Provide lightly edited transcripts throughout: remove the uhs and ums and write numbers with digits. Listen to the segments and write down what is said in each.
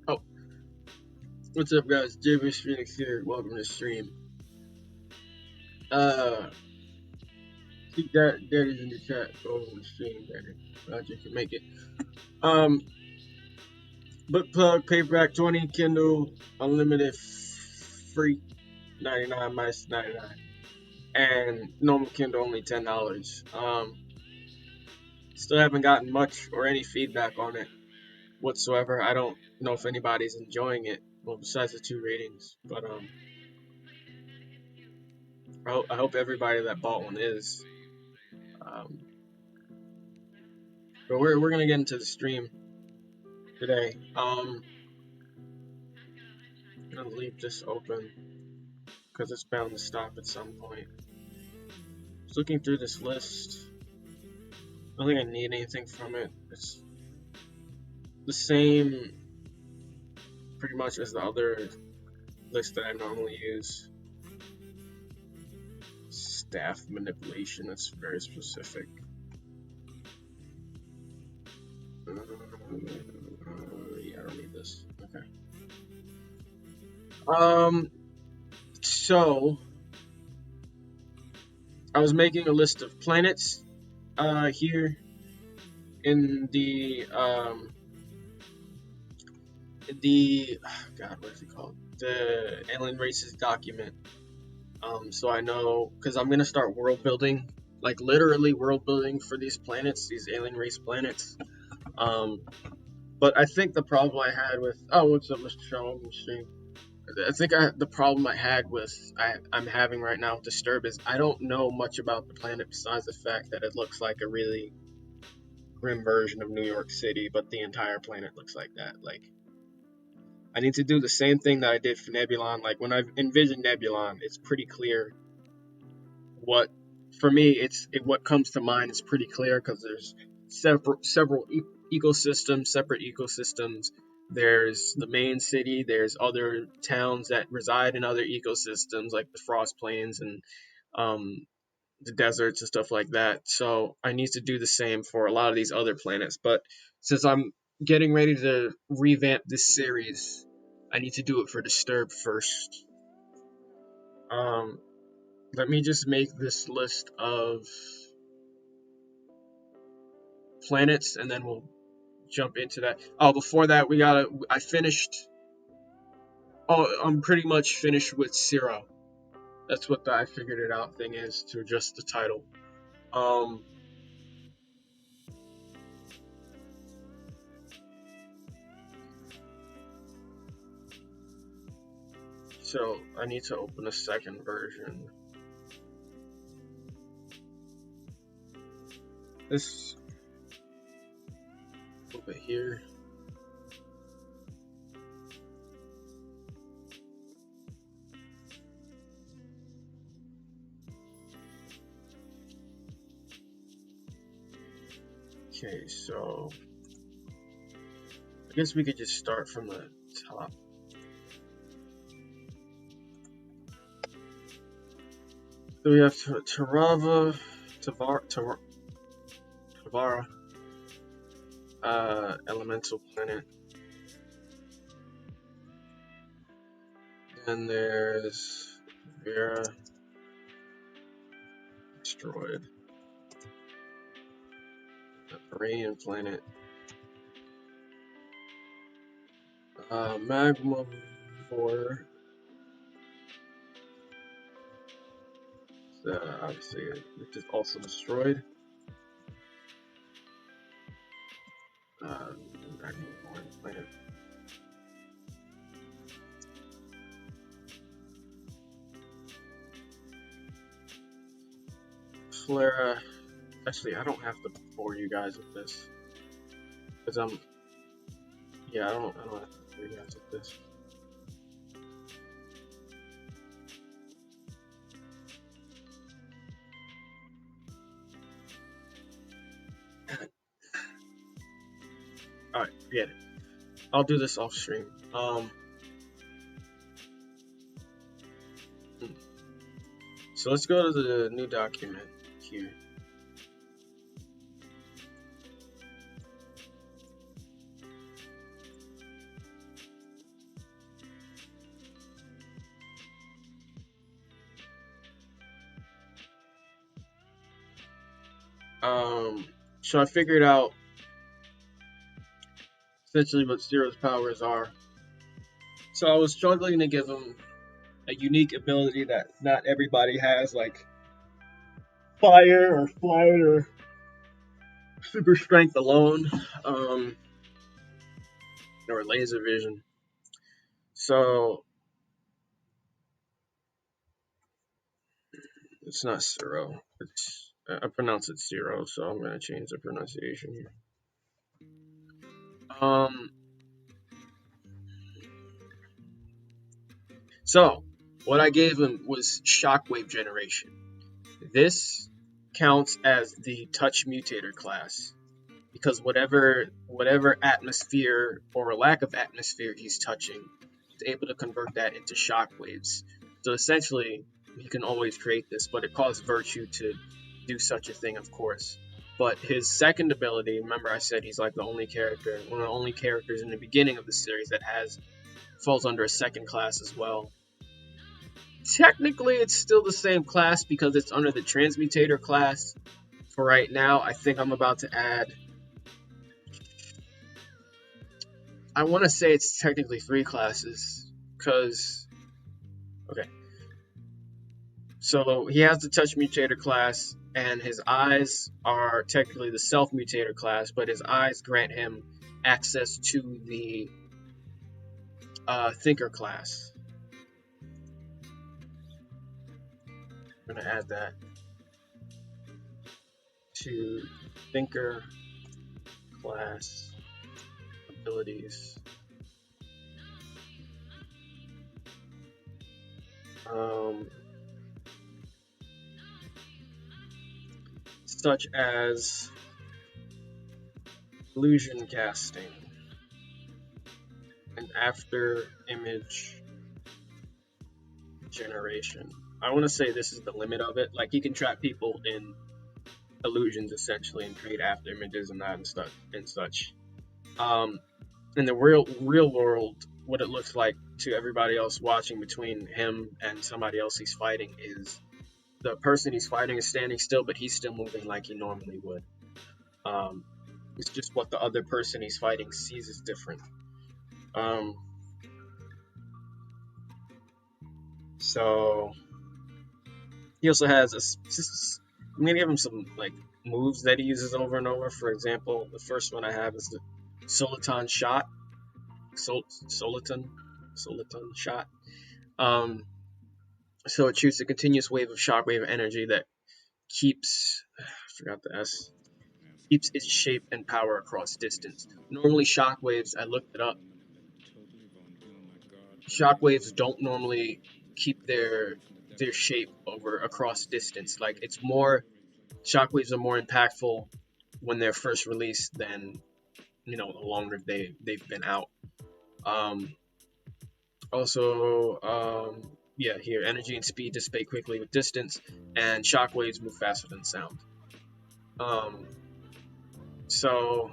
Oh, what's up, guys? JVS Phoenix here. Welcome to the stream. Uh, keep that daddies in the chat. Go on the stream, daddy. Glad you can make it. Um, Book plug, paperback 20, Kindle, unlimited free 99 minus 99. And normal Kindle only $10. Still haven't gotten much or any feedback on it whatsoever. I don't know if anybody's enjoying it. Well, besides the 2 ratings, but I hope everybody that bought one is. Um, but we're gonna get into the stream today. I'm gonna leave this open because it's bound to stop at some point. Just looking through this list, I don't think I need anything from it. It's the same, pretty much, as the other list that I normally use. Staff manipulation, that's very specific. Yeah, I don't need this. Okay. So I was making a list of planets here in the God, what is it called? The Alien Races document. So I know, because I'm gonna start world building, like literally world building for these planets, these alien race planets. Um, but I think the problem I had with what's up, Mr. Shaw? Welcome to stream. I think the problem I had with I'm having right now with Disturb is I don't know much about the planet besides the fact that it looks like a really grim version of New York City, but the entire planet looks like that. Like, I need to do the same thing that I did for Nebulon. Like, when I envisioned Nebulon, it's pretty clear what, for me, what comes to mind is pretty clear because there's several ecosystems, separate ecosystems. There's the main city. There's other towns that reside in other ecosystems, like the Frost Plains and um, the deserts and stuff like that. So I need to do the same for a lot of these other planets. But since I'm getting ready to revamp this series, I need to do it for Disturb first. Um, Let me just make this list of planets and then we'll jump into that. Oh, before that, I finished. Oh, I'm pretty much finished with Zero. That's what the I figured it out thing is to adjust the title. Um, so I need to open a second version. This over here. Okay, so I guess we could just start from the top. So we have Tavara, elemental planet. Then there's Vera, asteroid. Iranian planet. Magma 4. Obviously, which is also destroyed. Iranian planet. Flera. Actually, I don't have to bore you guys with this. Because yeah, I don't have to bore you guys with this. Alright, forget it. I'll do this off stream. So let's go to the new document here. So I figured out, essentially what Zero's powers are. So I was struggling to give him a unique ability that not everybody has, like fire or flight or super strength alone, or laser vision. So it's not Zero. It's I pronounce it Zero, so I'm gonna change the pronunciation here. Um. So what I gave him was Shockwave Generation. This counts as the Touch Mutator class because whatever atmosphere or lack of atmosphere he's touching, is able to convert that into shockwaves. So essentially, he can always create this, but it costs Virtue to do such a thing, of course. But his second ability, remember I said he's like the only character, one of the only characters in the beginning of the series that falls under a second class as well. Technically, it's still the same class because it's under the Transmutator class. For right now, I think I'm about to add. I want to say it's technically 3 classes because. Okay. So he has the Touch Mutator class, and his eyes are technically the Self Mutator class, but his eyes grant him access to the Thinker class. I'm going to add that to Thinker class abilities. Such as illusion casting and after image generation. I want to say this is the limit of it. Like, you can trap people in illusions essentially and create after images and that and such. In the real world, what it looks like to everybody else watching between him and somebody else he's fighting is the person he's fighting is standing still, but he's still moving like he normally would. It's just what the other person he's fighting sees is different. So he also has I'm gonna give him some like moves that he uses over and over. For example, the first one I have is the Soliton shot. Soliton shot. So it shoots a continuous wave of shockwave energy that keeps keeps its shape and power across distance. Normally shockwaves, I looked it up. Shockwaves don't normally keep their shape across distance. Like, it's more shockwaves are more impactful when they're first released than the longer they've been out. Here, energy and speed dissipate quickly with distance, and shockwaves move faster than sound. So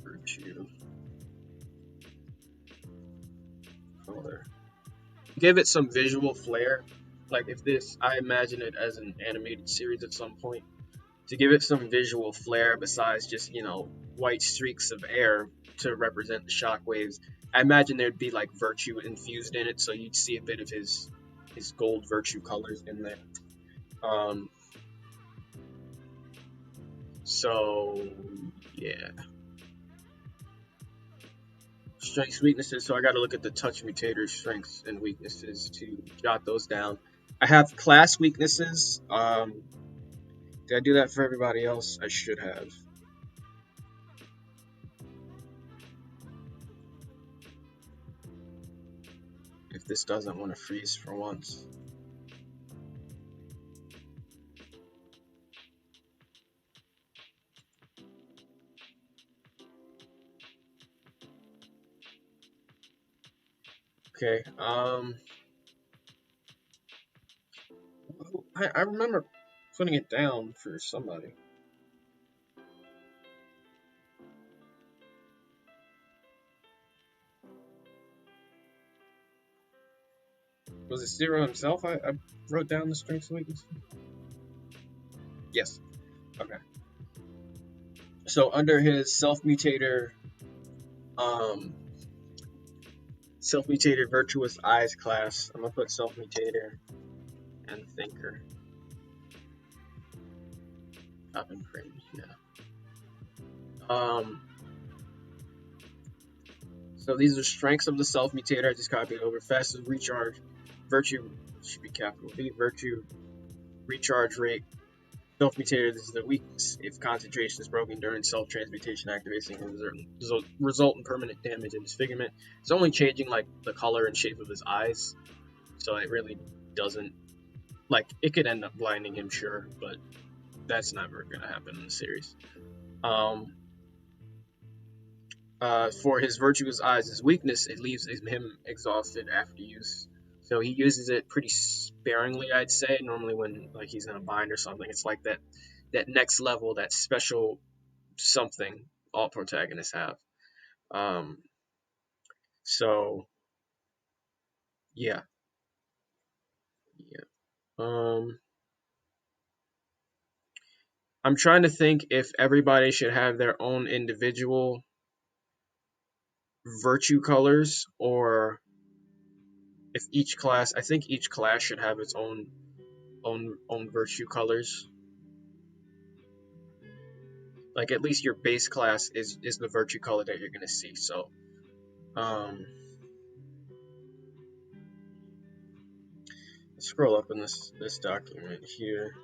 Virtue color. Give it some visual flair. Like, I imagine it as an animated series at some point. To give it some visual flair besides just, white streaks of air to represent the shockwaves, I imagine there'd be like Virtue infused in it, so you'd see a bit of his gold Virtue colors in there. So yeah. Strengths, weaknesses. So I got to look at the Touch Mutator's strengths and weaknesses to jot those down. I have class weaknesses. Did I do that for everybody else? I should have. If this doesn't want to freeze for once. Okay, I remember putting it down for somebody. Was it Zero himself? I wrote down the strengths and weaknesses? Yes. Okay. So under his um, self-mutated virtuous eyes class, I'm gonna put self-mutator and thinker. Up and print, yeah. So these are strengths of the self-mutator. I just copied over. Fastest recharge, virtue should be capital V. Virtue recharge rate. Self-mutator, this is the weakness. If concentration is broken during self-transmutation activation, result in permanent damage and disfigurement. It's only changing like the color and shape of his eyes, so it really doesn't, like, it could end up blinding him, sure, but that's never gonna happen in the series. For his virtuous eyes, his weakness, it leaves him exhausted after use. So he uses it pretty sparingly, I'd say. Normally, when like he's in a bind or something, it's like that next level, that special something all protagonists have. Um, so yeah, yeah. I'm trying to think if everybody should have their own individual virtue colors, or if each class. I think each class should have its own virtue colors. Like at least your base class is the virtue color that you're gonna see. So scroll up in this document here.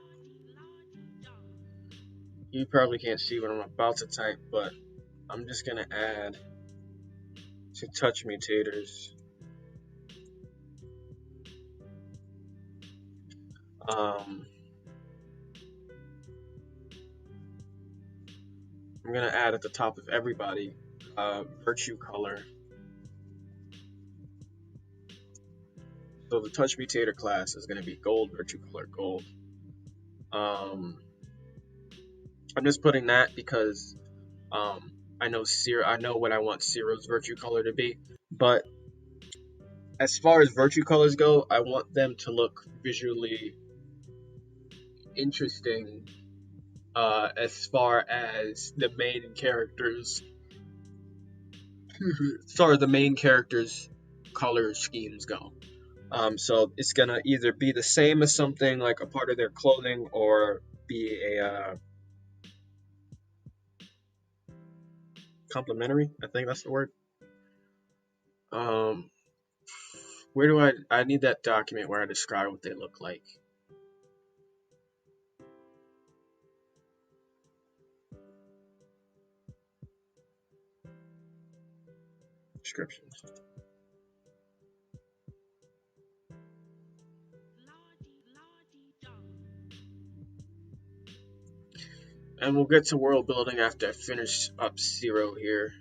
You probably can't see what I'm about to type, but I'm just gonna add to touch mutators. I'm gonna add at the top of everybody virtue color. So the touch mutator class is gonna be gold, virtue color gold. I'm just putting that because I know what I want Ciro's virtue color to be, but as far as virtue colors go, I want them to look visually interesting as far as the main characters color schemes go. So it's gonna either be the same as something like a part of their clothing, or be a complementary. I think that's the word. Where do I need that document where I describe what they look like. Descriptions. And we'll get to world building after I finish up Ciro here.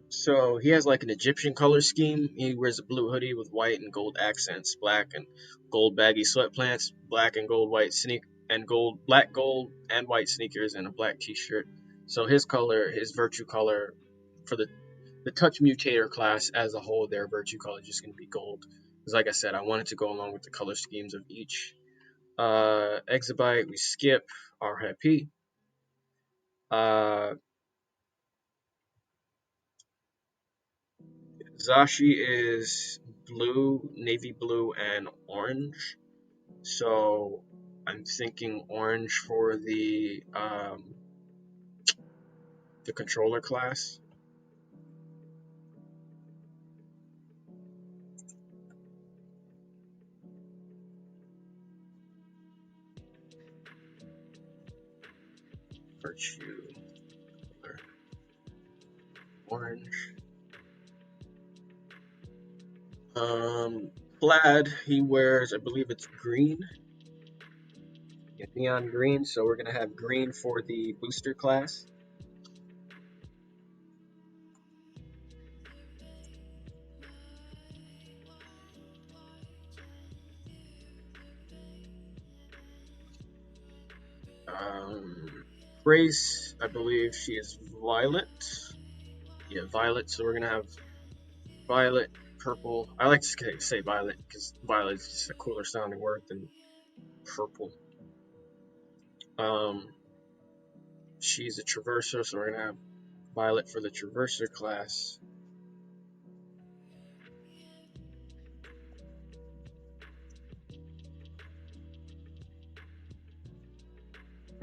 So he has like an Egyptian color scheme. He wears a blue hoodie with white and gold accents, black and gold baggy sweatpants, black and gold white black, gold and white sneakers, and a black t-shirt. So his virtue color for the touch mutator class as a whole, their virtue color is just gonna be gold. Because like I said, I wanted to go along with the color schemes of each. Exabyte, we skip RIP. Zashi is blue, navy blue, and orange. So I'm thinking orange for the controller class. Virtue color orange. Plaid, he wears, I believe it's green. Yeah, neon green, so we're gonna have green for the booster class. Race, I believe she is violet. Yeah, violet. So we're gonna have violet, purple. I like to say violet because violet is just a cooler sounding word than purple. Um, she's a traverser, so we're gonna have violet for the traverser class.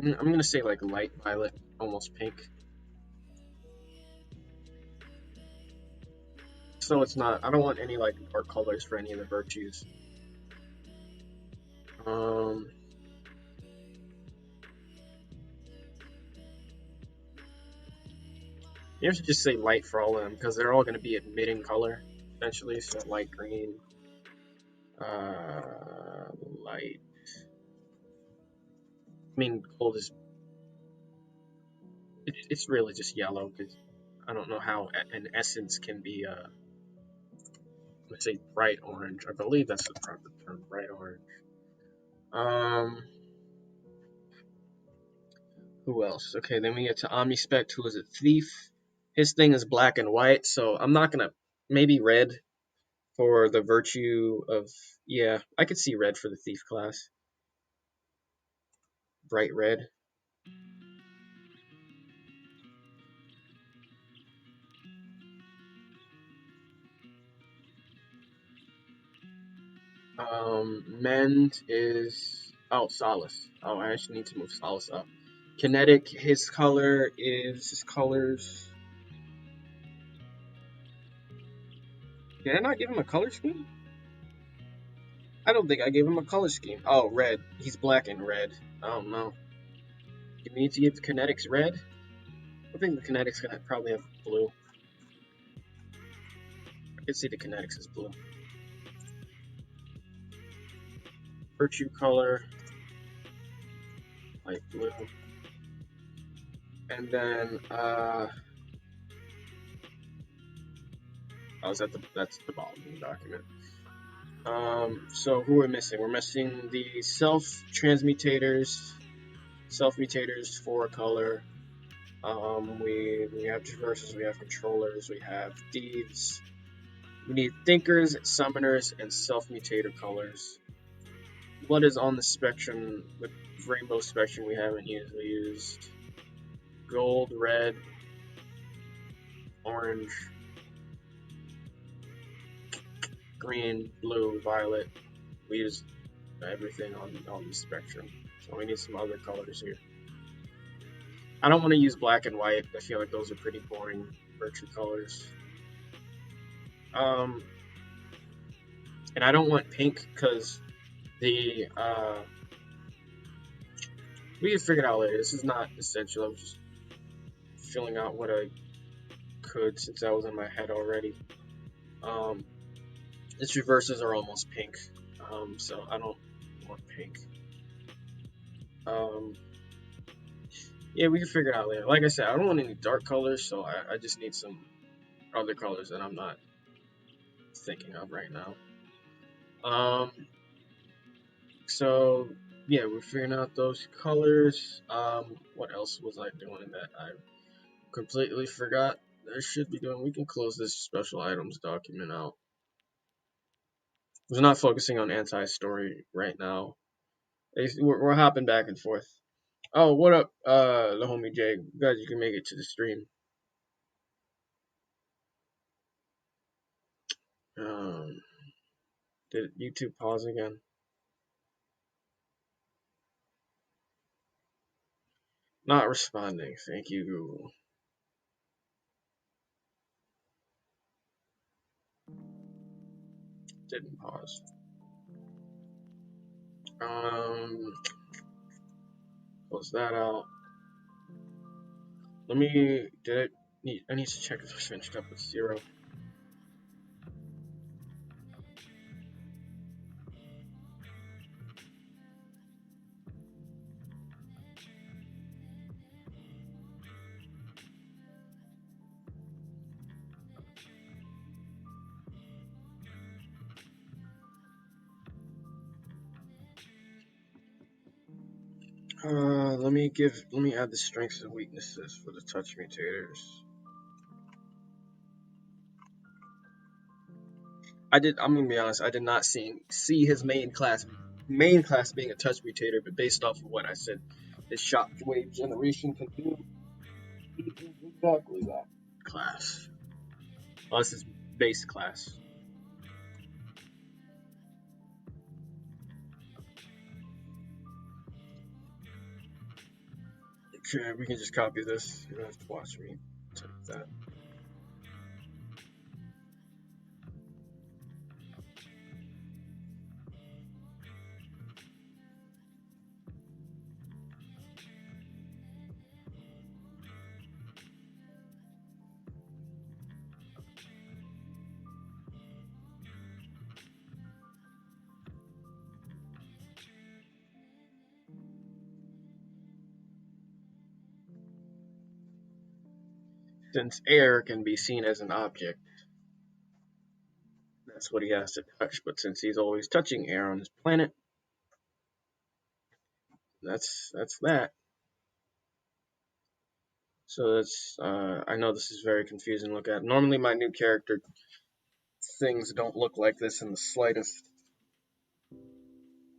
I'm gonna say like light violet, almost pink. So it's not. I don't want any like dark colors for any of the virtues. You have to just say light for all of them because they're all going to be emitting color eventually. So light green, light. I mean, gold is. It's really just yellow because I don't know how an essence can be. Let's say bright orange. I believe that's the proper term, bright orange. Who else? Okay, then we get to Omnispect, who is a thief. His thing is black and white, so I'm not gonna. Maybe red for the virtue of. Yeah, I could see red for the thief class. Bright red. Mend is Solace. Oh, I actually need to move Solace up. Kinetic, his colors. Did I not give him a color scheme? I don't think I gave him a color scheme. Oh, red. He's black and red. Oh no. Do we need to give Kinetics red? I think the Kinetics gonna probably have blue. I can see the Kinetics is blue. Virtue color, light blue. And then that's the bottom of the document. So who are we missing? We're missing the self-mutators for color. We have traversers, we have controllers, we have thieves. We need thinkers, summoners, and self-mutator colors. What is on the spectrum, the rainbow spectrum we haven't used? We used gold, red, orange, green, blue, violet. We used everything on the spectrum. So we need some other colors here. I don't want to use black and white. I feel like those are pretty boring virtue colors. And I don't want pink because we can figure it out later. This is not essential. I'm just filling out what I could since that was in my head already. Its reverses are almost pink, so I don't want pink. Yeah, we can figure it out later. Like I said, I don't want any dark colors, so I just need some other colors that I'm not thinking of right now. So yeah, we're figuring out those colors. What else was I doing that I completely forgot I should be doing? We can close this special items document out. We're not focusing on anti-story right now. We're hopping back and forth. Oh, what up, the homie Jay? Glad you can make it to the stream. Did YouTube pause again? Not responding. Thank you, Google. Didn't pause. Close that out. I need to check if it's finished up with 0. Let me add the strengths and weaknesses for the touch mutators. I'm gonna be honest, I did not see his main class being a touch mutator, but based off of what I said, his shockwave generation can do, he is exactly that class. Well, this is base class. Okay, we can just copy this. You don't have to watch me type that. Since air can be seen as an object, that's what he has to touch. But since he's always touching air on his planet, that's that. So that's I know this is very confusing to look at. Normally my new character things don't look like this in the slightest.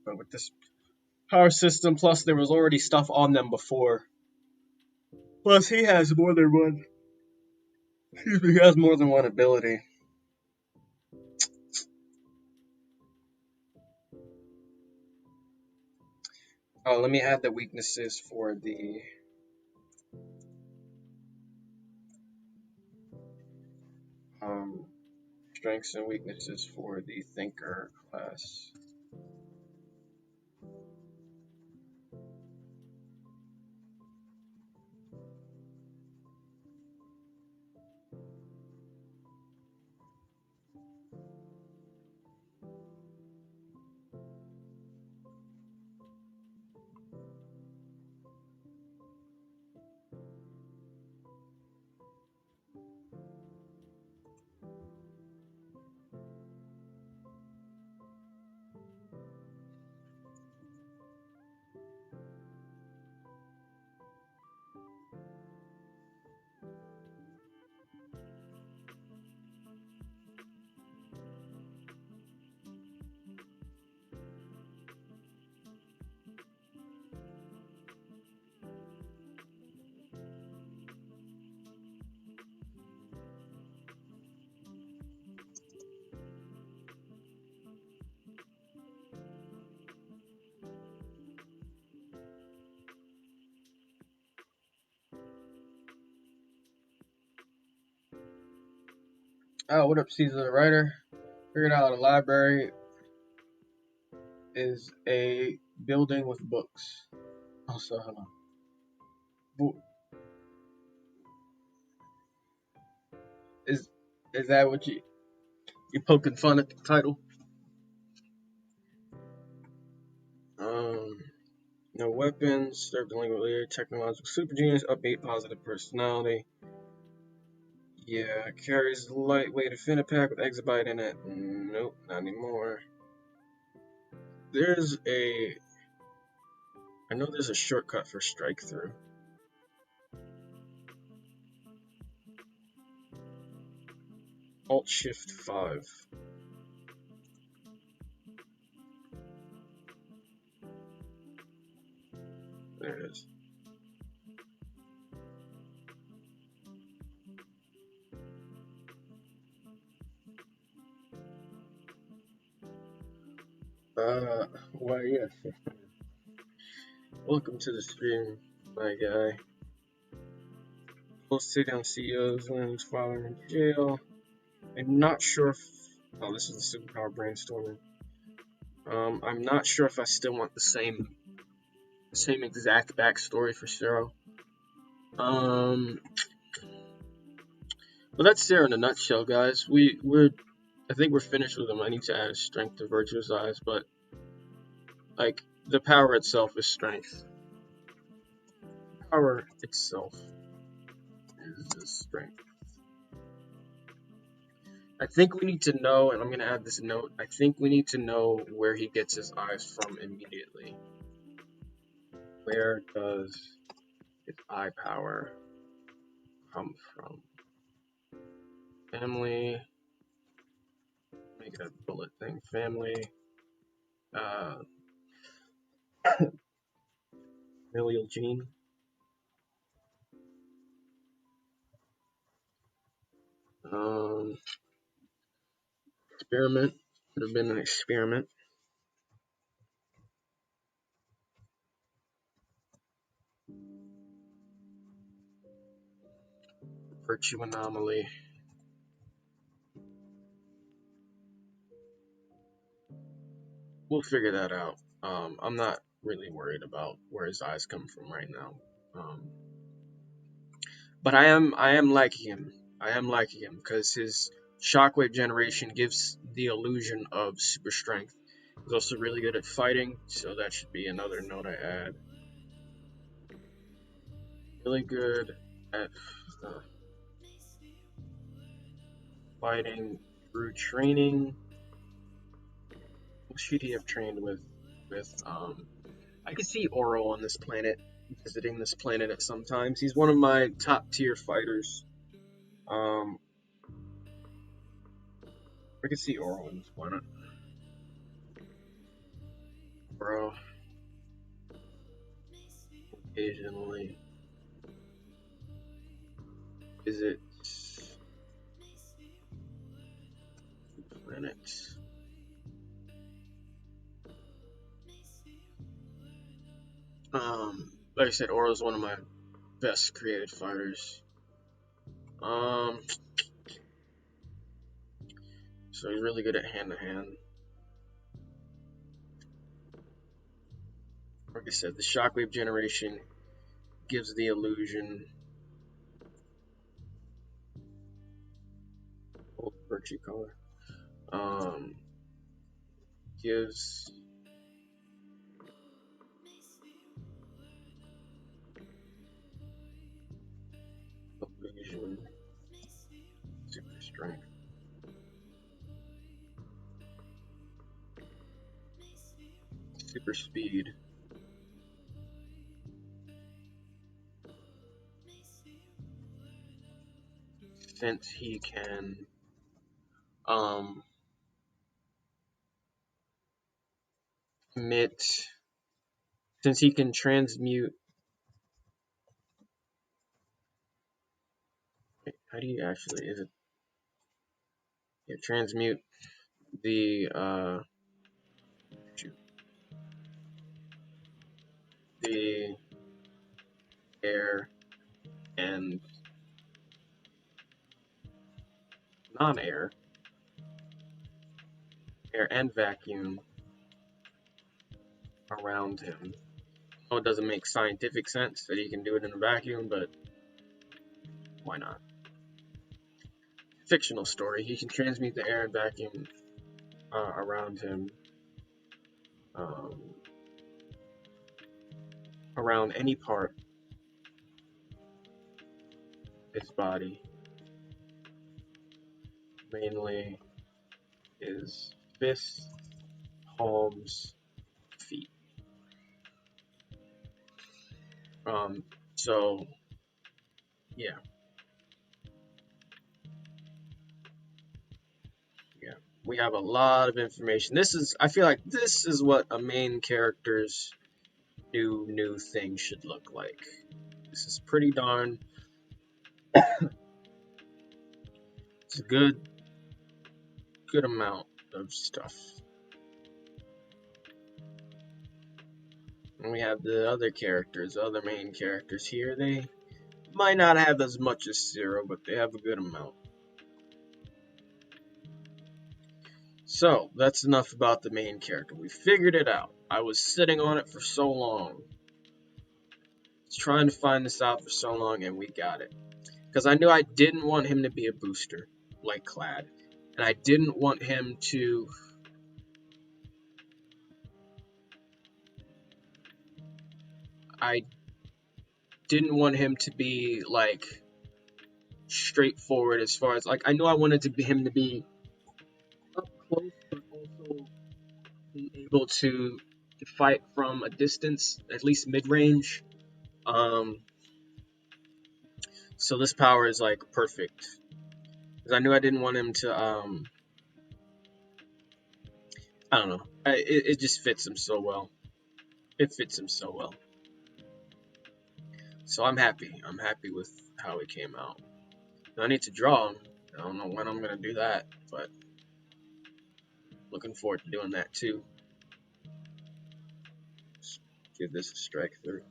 But with this power system, plus there was already stuff on them before. Plus he has more than one. Excuse me, he has more than one ability. Oh, let me add the weaknesses for the strengths and weaknesses for the thinker class. Oh, what up, Caesar the Writer? Figured out a library is a building with books. Also, hold on. Is that what you poking fun at the title? No weapons, serve delinquent leader, technological super genius, upbeat, positive personality. Yeah, carries lightweight Affinipack with Exabyte in it. Nope, not anymore. I know there's a shortcut for strike through. Alt Shift 5. There it is. Why yes. Welcome to the stream, my guy. Close sit down CEOs when his father in jail. I'm not sure if this is the superpower brainstorming. I'm not sure if I still want the same exact backstory for Zero. Well, that's Zero in a nutshell, guys. I think we're finished with him. I need to add strength to Virtuous Eyes, but like the power itself is strength. Power itself is strength. I think we need to know, and I'm gonna add this note. I think we need to know where he gets his eyes from immediately. Where does its eye power come from? Family. Make it a bullet thing. Family. Uh, familial gene. Um, experiment. Could have been an experiment. Virtue anomaly. We'll figure that out. I'm not really worried about where his eyes come from right now. But I am liking him. I am liking him because his shockwave generation gives the illusion of super strength. He's also really good at fighting, so that should be another note I add. Really good at uh, fighting through training. What should he have trained with? I could see Oro on this planet, visiting this planet at some times. He's one of my top tier fighters. Um, I could see Oro on this planet. Bro, occasionally visit planets. Like I said, Oro's one of my best created fighters. So he's really good at hand to hand. Like I said, the shockwave generation gives the illusion. Old virtue color. Gives illusion. Super strength. Super speed. Since he can emit, since he can transmute. How do you actually? Is it? Yeah, transmute the the air and non-air, air and vacuum around him. Oh, it doesn't make scientific sense that he can do it in a vacuum, but why not? Fictional story. He can transmute the air and vacuum around him, um, around any part of his body, mainly his fists, palms, feet. So yeah, yeah, we have a lot of information. I feel like this is what a main character's new thing should look like. This is pretty darn. It's a good amount of stuff. And we have the other characters, the other main characters here. They might not have as much as Zero, but they have a good amount. So, that's enough about the main character. We figured it out. I was sitting on it for so long. I was trying to find this out for so long, and we got it. Because I knew I didn't want him to be a booster, like Clad. And I didn't want him to... I didn't want him to be, like, straightforward as far as... Like, I knew I wanted him to be up close, but also be able to fight from a distance, at least mid-range. Um, so this power is like perfect. Because I knew I didn't want him to, I don't know. It just fits him so well. It fits him so well. So I'm happy. I'm happy with how it came out. Now I need to draw him. I don't know when I'm going to do that, but looking forward to doing that too. Just give this a strike through.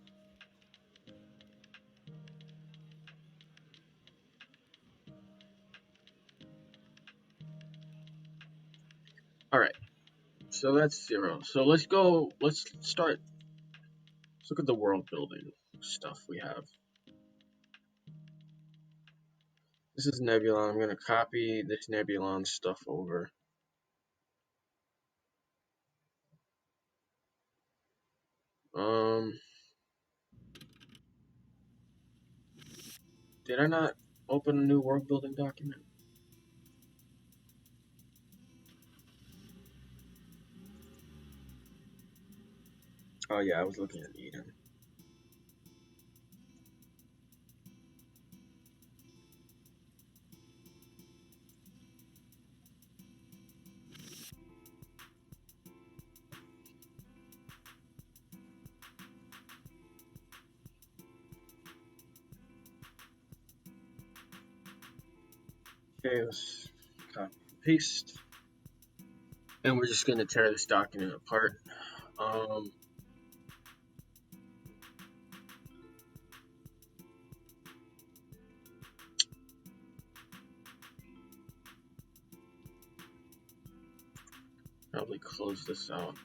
Alright, so that's 0. So let's go, let's look at the world building stuff we have. This is Nebulon. I'm going to copy this Nebulon stuff over. Did I not open a new world building document? Oh yeah, I was looking at Eden. Okay, let's copy and paste. And we're just going to tear this document apart. Probably close this out.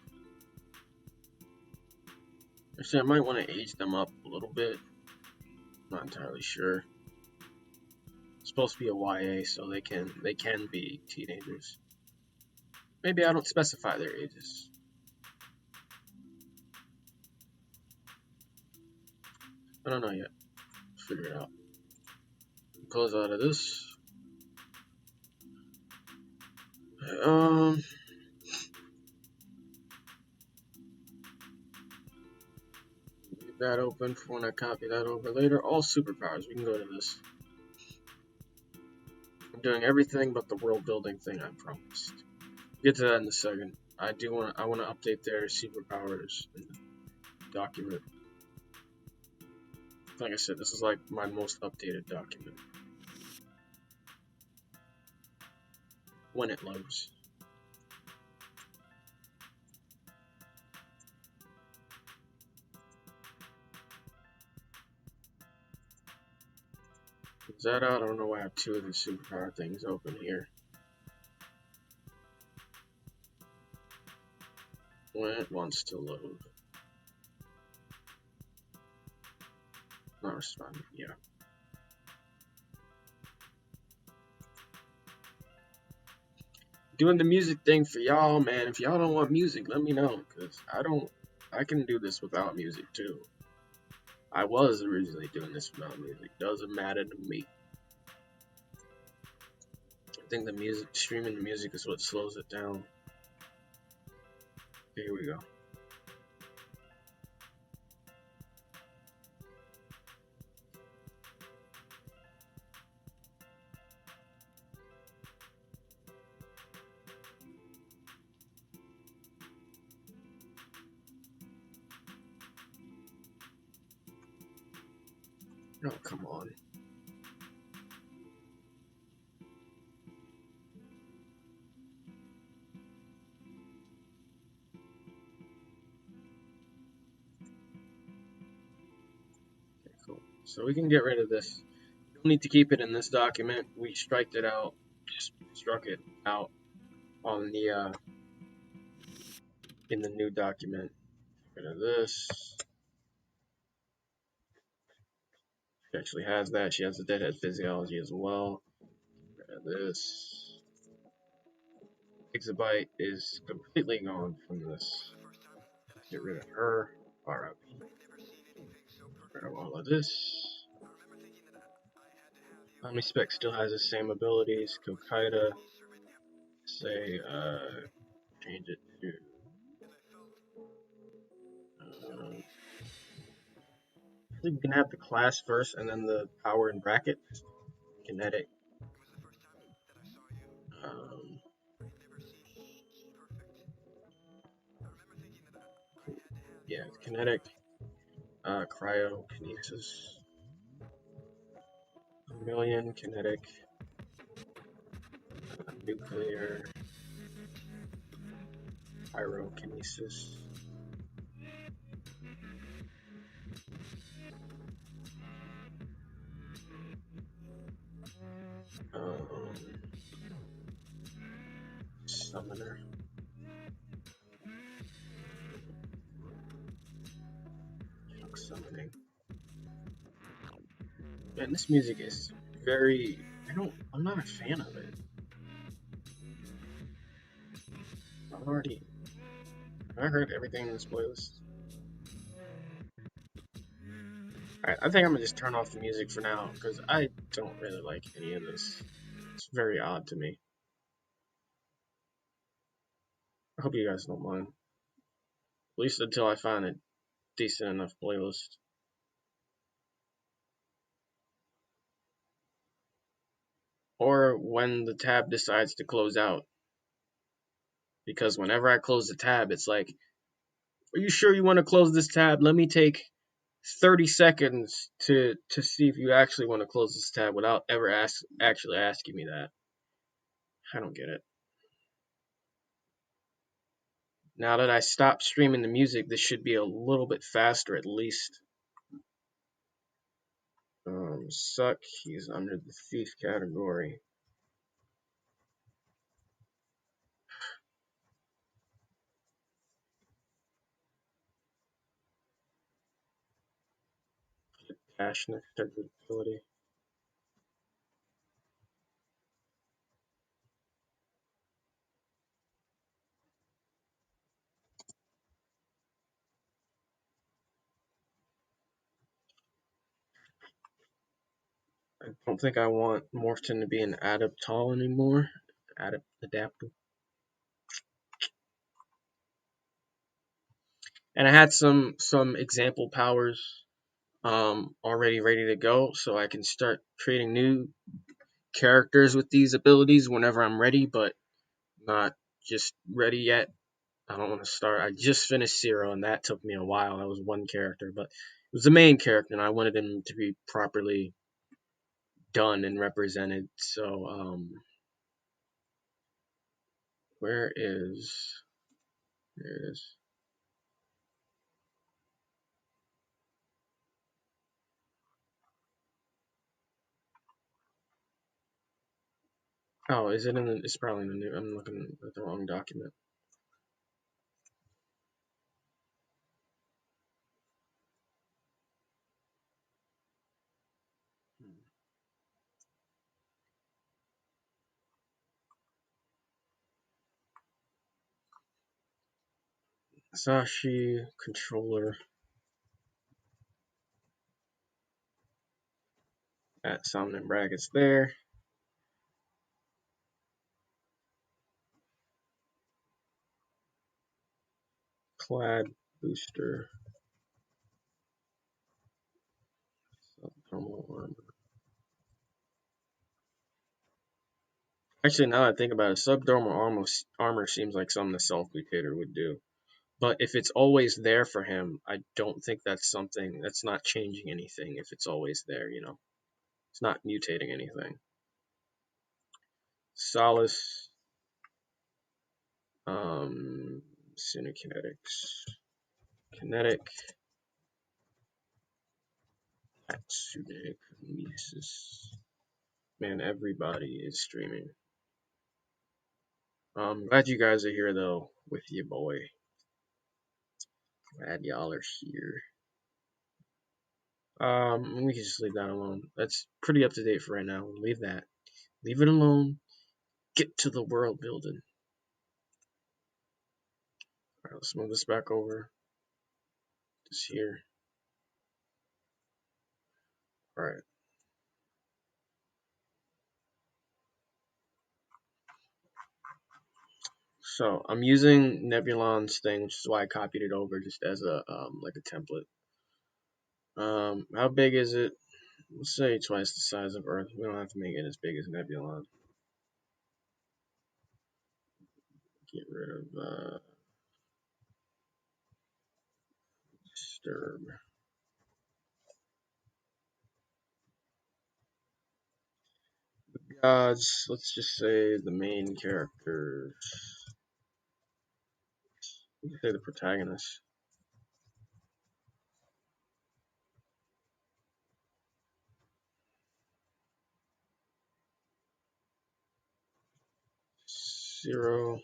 Actually, I might want to age them up a little bit. Not entirely sure. It's supposed to be a YA, so they can be teenagers. Maybe I don't specify their ages. I don't know yet. Let's figure it out. Close out of this. Leave that open for when I copy that over later. All superpowers. We can go to this. I'm doing everything but the world building thing I promised. Get to that in a second. I want to update their superpowers in the document. Like I said, this is like my most updated document. When it loads. Is that out? I don't know why I have 2 of the superpower things open here. When it wants to load. Not responding, yeah. Doing the music thing for y'all, man. If y'all don't want music, let me know, because I can do this without music too. I was originally doing this without music. Doesn't matter to me. I think the music, streaming the music is what slows it down. Here we go. Oh, come on. Okay, cool. So we can get rid of this. We don't need to keep it in this document. We struck it out. Just struck it out on the in the new document. Get rid of this. She actually has that. She has the deadhead physiology as well. Get rid of this. Exabyte is completely gone from this. Get rid of her. RIP. Get rid of all of this. Omnispec still has the same abilities. Kokaida. Say, change it to You can have the class first and then the power in bracket. Kinetic. Um, yeah, kinetic. Cryokinesis. A million kinetic. Nuclear. Pyrokinesis. Um, Summoner. Summoning. Man, this music is very. I'm not a fan of it. I've already. I heard everything in this playlist. Alright, I think I'm gonna just turn off the music for now because I don't really like any of this. It's very odd to me. I hope you guys don't mind. At least until I find a decent enough playlist. Or when the tab decides to close out. Because whenever I close the tab, it's like, are you sure you want to close this tab? Let me take 30 seconds to see if you actually want to close this tab without ever actually asking me that. I don't get it. Now that I stopped streaming the music, this should be a little bit faster at least. Suck, he's under the thief category. Passionate ability. I don't think I want Morphin to be an Adaptal anymore. Adaptal. And I had some example powers already ready to go, so I can start creating new characters with these abilities whenever I'm ready, but not just ready yet. I don't want to start. I just finished Zero, and that took me a while. That was one character, but it was the main character, and I wanted him to be properly done and represented. So, where is? There it is. Oh, is it in the? It's probably in the new. I'm looking at the wrong document. Sashi controller at sound in brackets there. Clad booster. Thermal armor. Actually, now that I think about it, subdermal armor seems like something the self-mutator would do. But if it's always there for him, I don't think that's something that's not changing anything. If it's always there, it's not mutating anything. Solace, Cinekinetics, Kinetic, Hatsune Kinesis. Man, everybody is streaming. Glad you guys are here though, with your boy. Glad y'all are here. We can just leave that alone. That's pretty up to date for right now. Leave that. Leave it alone. Get to the world building. Alright, let's move this back over. Just here. Alright. So I'm using Nebulon's thing, which is why I copied it over just as a like a template. How big is it? Let's say twice the size of Earth. We don't have to make it as big as Nebulon. Get rid of disturb. Gods. Let's just say the main characters. We can say the protagonist. Zero.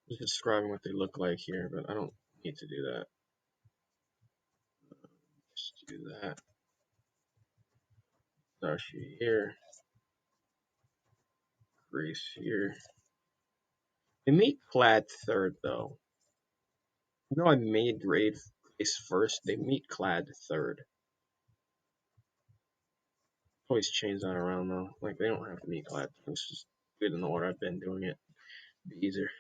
Just describing what they look like here, but I don't need to do that. Just do that. Dashi here. Grace here. They meet Clad third though. You know I made Grace first. They meet Clad third. Always change that around though. Like they don't have to meet Clad. It's just good in the order I've been doing it. Be easier.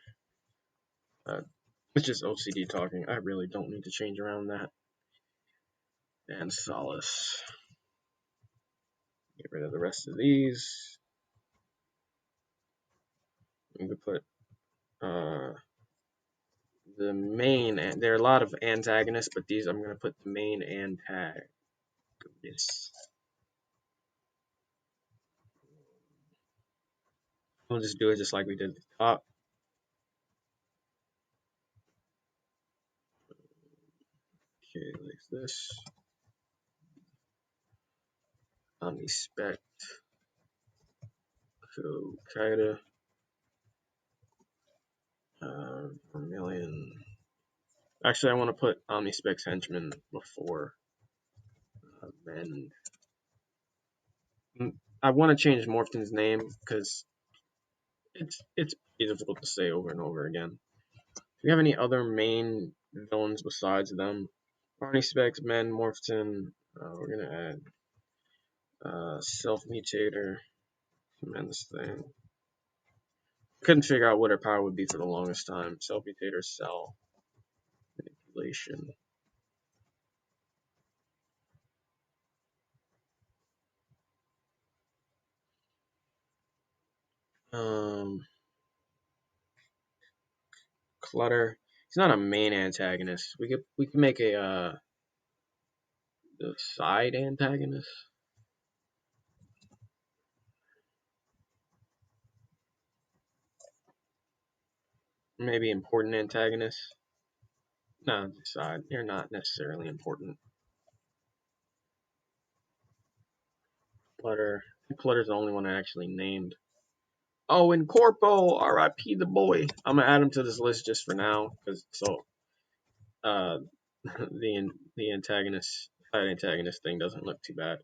It's just OCD talking. I really don't need to change around that. And Solace. Get rid of the rest of these. We could put the main. There are a lot of antagonists, but these I'm gonna put the main antagonist. We'll just do it just like we did at the top. Okay, like this. Omnispec. So Kaida. Vermilion. Actually, I want to put Omnispec's henchman before Mend. I want to change Morphton's name because it's difficult to say over and over again. Do we have any other main villains besides them? Omnispec's Mend, Morphton. We're gonna add Self Mutator. Tremendous thing. Couldn't figure out what her power would be for the longest time. Self Mutator, Cell Manipulation. Clutter. He's not a main antagonist. We could make a side antagonist. Maybe important antagonist. No, side. They're not necessarily important. Clutter. Clutter's the only one I actually named. Oh, and Corpo, R.I.P. the boy. I'm gonna add him to this list just for now, because uh, the antagonist side antagonist thing doesn't look too bad.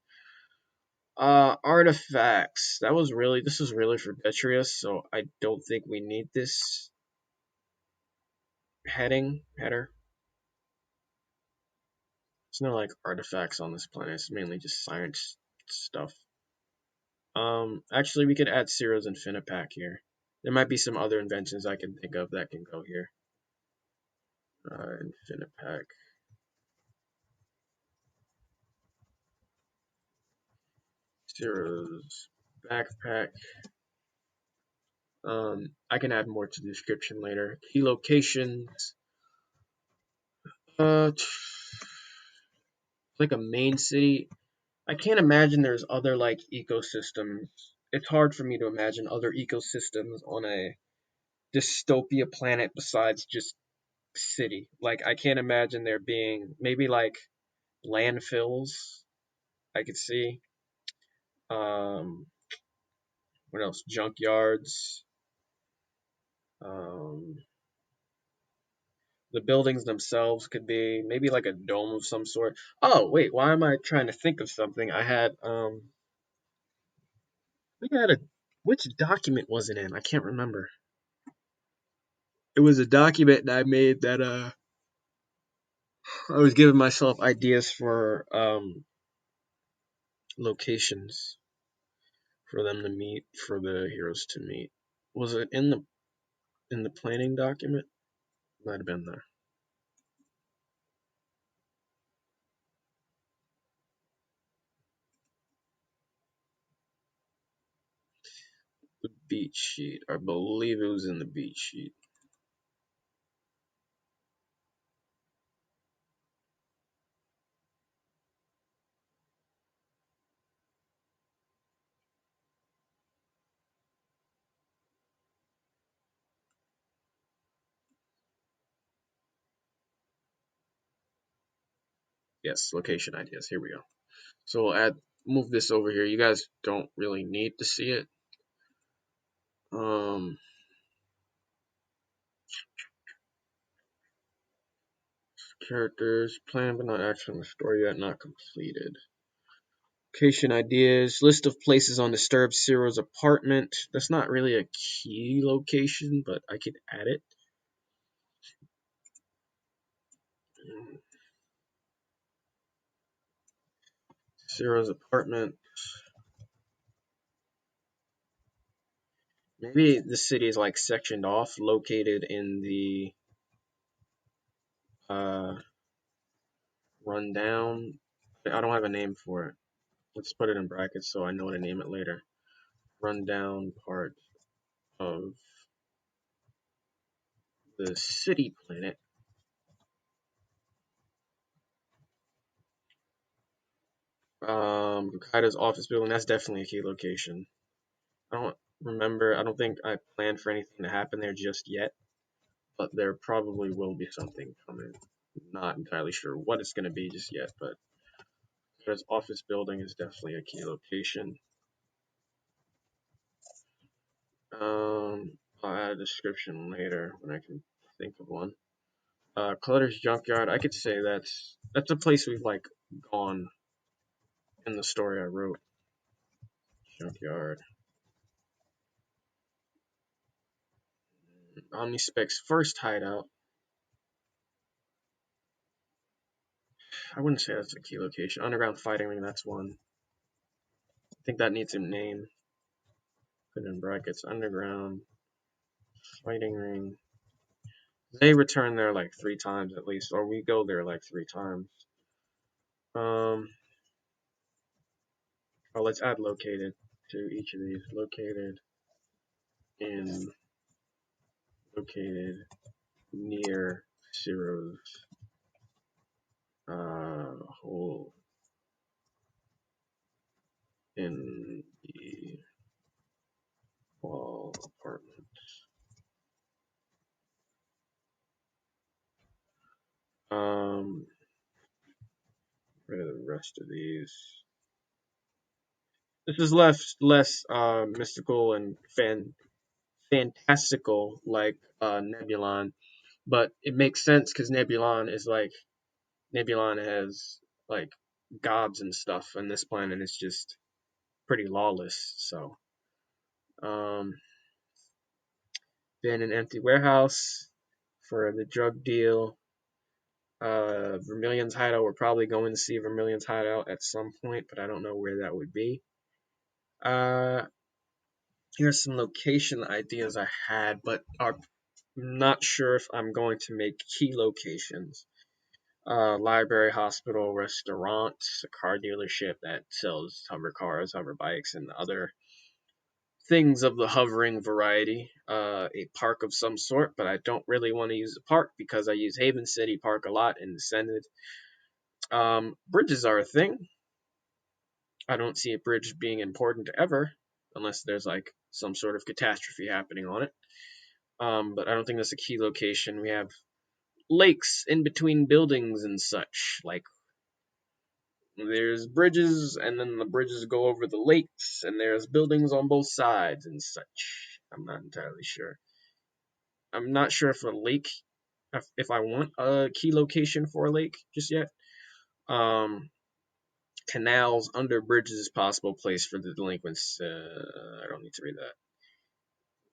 Artifacts. This was really for Detrius, so I don't think we need this header. There's no like artifacts on this planet. It's mainly just science stuff. Actually, we could add Ciro's Infinipack here. There might be some other inventions I can think of that can go here. Infinipack. Ciro's backpack. I can add more to the description later. Key locations. Like a main city. I can't imagine there's other like ecosystems. It's hard for me to imagine other ecosystems on a dystopia planet besides just city. Like I can't imagine there being maybe like landfills. I could see. Um, what else? Junkyards. Um, the buildings themselves could be maybe like a dome of some sort. Oh wait, why am I trying to think of something? I had a which document was it in? I can't remember. It was a document that I made that I was giving myself ideas for locations for them to meet, for the heroes to meet. Was it in the planning document? Might have been there. The beat sheet. I believe it was in the beat sheet. Yes, location ideas. Here we go. So we'll move this over here. You guys don't really need to see it. Um, Characters, planned but not actually in the story yet, not completed. Location ideas, list of places on Disturbed Zero's apartment. That's not really a key location, but I could add it. Zero's apartment. Maybe the city is like sectioned off, located in the uh, rundown. I don't have a name for it. Let's put it in brackets so I know to name it later. Rundown part of the city planet. Kaida's office building. That's definitely a key location. I don't remember. I don't think I planned for anything to happen there just yet, but there probably will be something coming. Not entirely sure what it's going to be just yet, but Kaida's office building is definitely a key location. I'll add a description later when I can think of one. Clutter's Junkyard. I could say that's a place we've like gone in the story I wrote. Junkyard. Omnispec's first hideout. I wouldn't say that's a key location. Underground fighting ring. That's one. I think that needs a name. Put in brackets. Underground fighting ring. They return there like 3 times at least, or we go there like 3 times. Um. Oh, let's add located to each of these. In located near Zero's hole in the wall apartment. Rid of the rest of these. This is less mystical and fantastical like Nebulon, but it makes sense because Nebulon has like gods and stuff, and this planet is just pretty lawless. So, been an empty warehouse for the drug deal. Vermilion's hideout. We're probably going to see Vermilion's hideout at some point, but I don't know where that would be. Uh, Here's some location ideas I had, but I'm not sure if I'm going to make key locations. Library, hospital, restaurant, a car dealership that sells hover cars, hover bikes, and other things of the hovering variety. A park of some sort, but I don't really want to use a park because I use Haven City Park a lot in Descended. Bridges are a thing. I don't see a bridge being important ever, unless there's like some sort of catastrophe happening on it. But I don't think that's a key location. We have lakes in between buildings and such. Like there's bridges, and then the bridges go over the lakes, and there's buildings on both sides and such. I'm not entirely sure. I'm not sure if a lake, if I want a key location for a lake just yet. Um, Canals under bridges is possible place for the delinquents. I don't need to read that.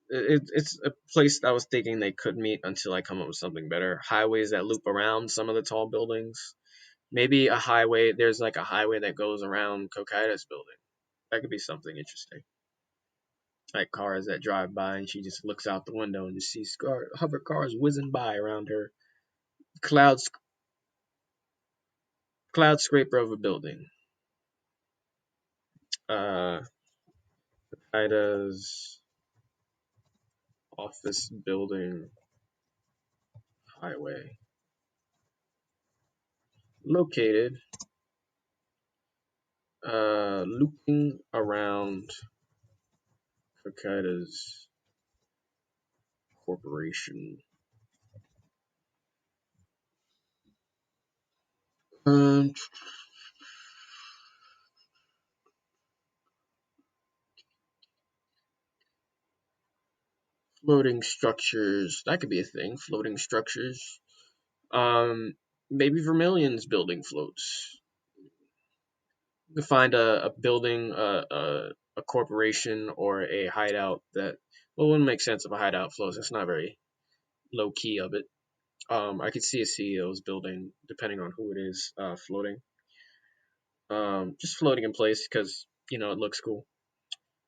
It's a place that I was thinking they could meet until I come up with something better. Highways that loop around some of the tall buildings. Maybe a highway. There's like a highway that goes around Kokaida's building. That could be something interesting. like cars that drive by, and she just looks out the window and just sees hover cars whizzing by around her. Clouds, cloud scraper of a building. Uh, Ida's office building highway located looping around Hokkaido's corporation. Um, Floating structures. That could be a thing. Floating structures. Um, Maybe Vermilion's building floats. You find a building, a corporation, or a hideout that, well, it wouldn't make sense if a hideout floats. It's not very low key of it. I could see a CEO's building, depending on who it is, floating. Just floating in place because, it looks cool.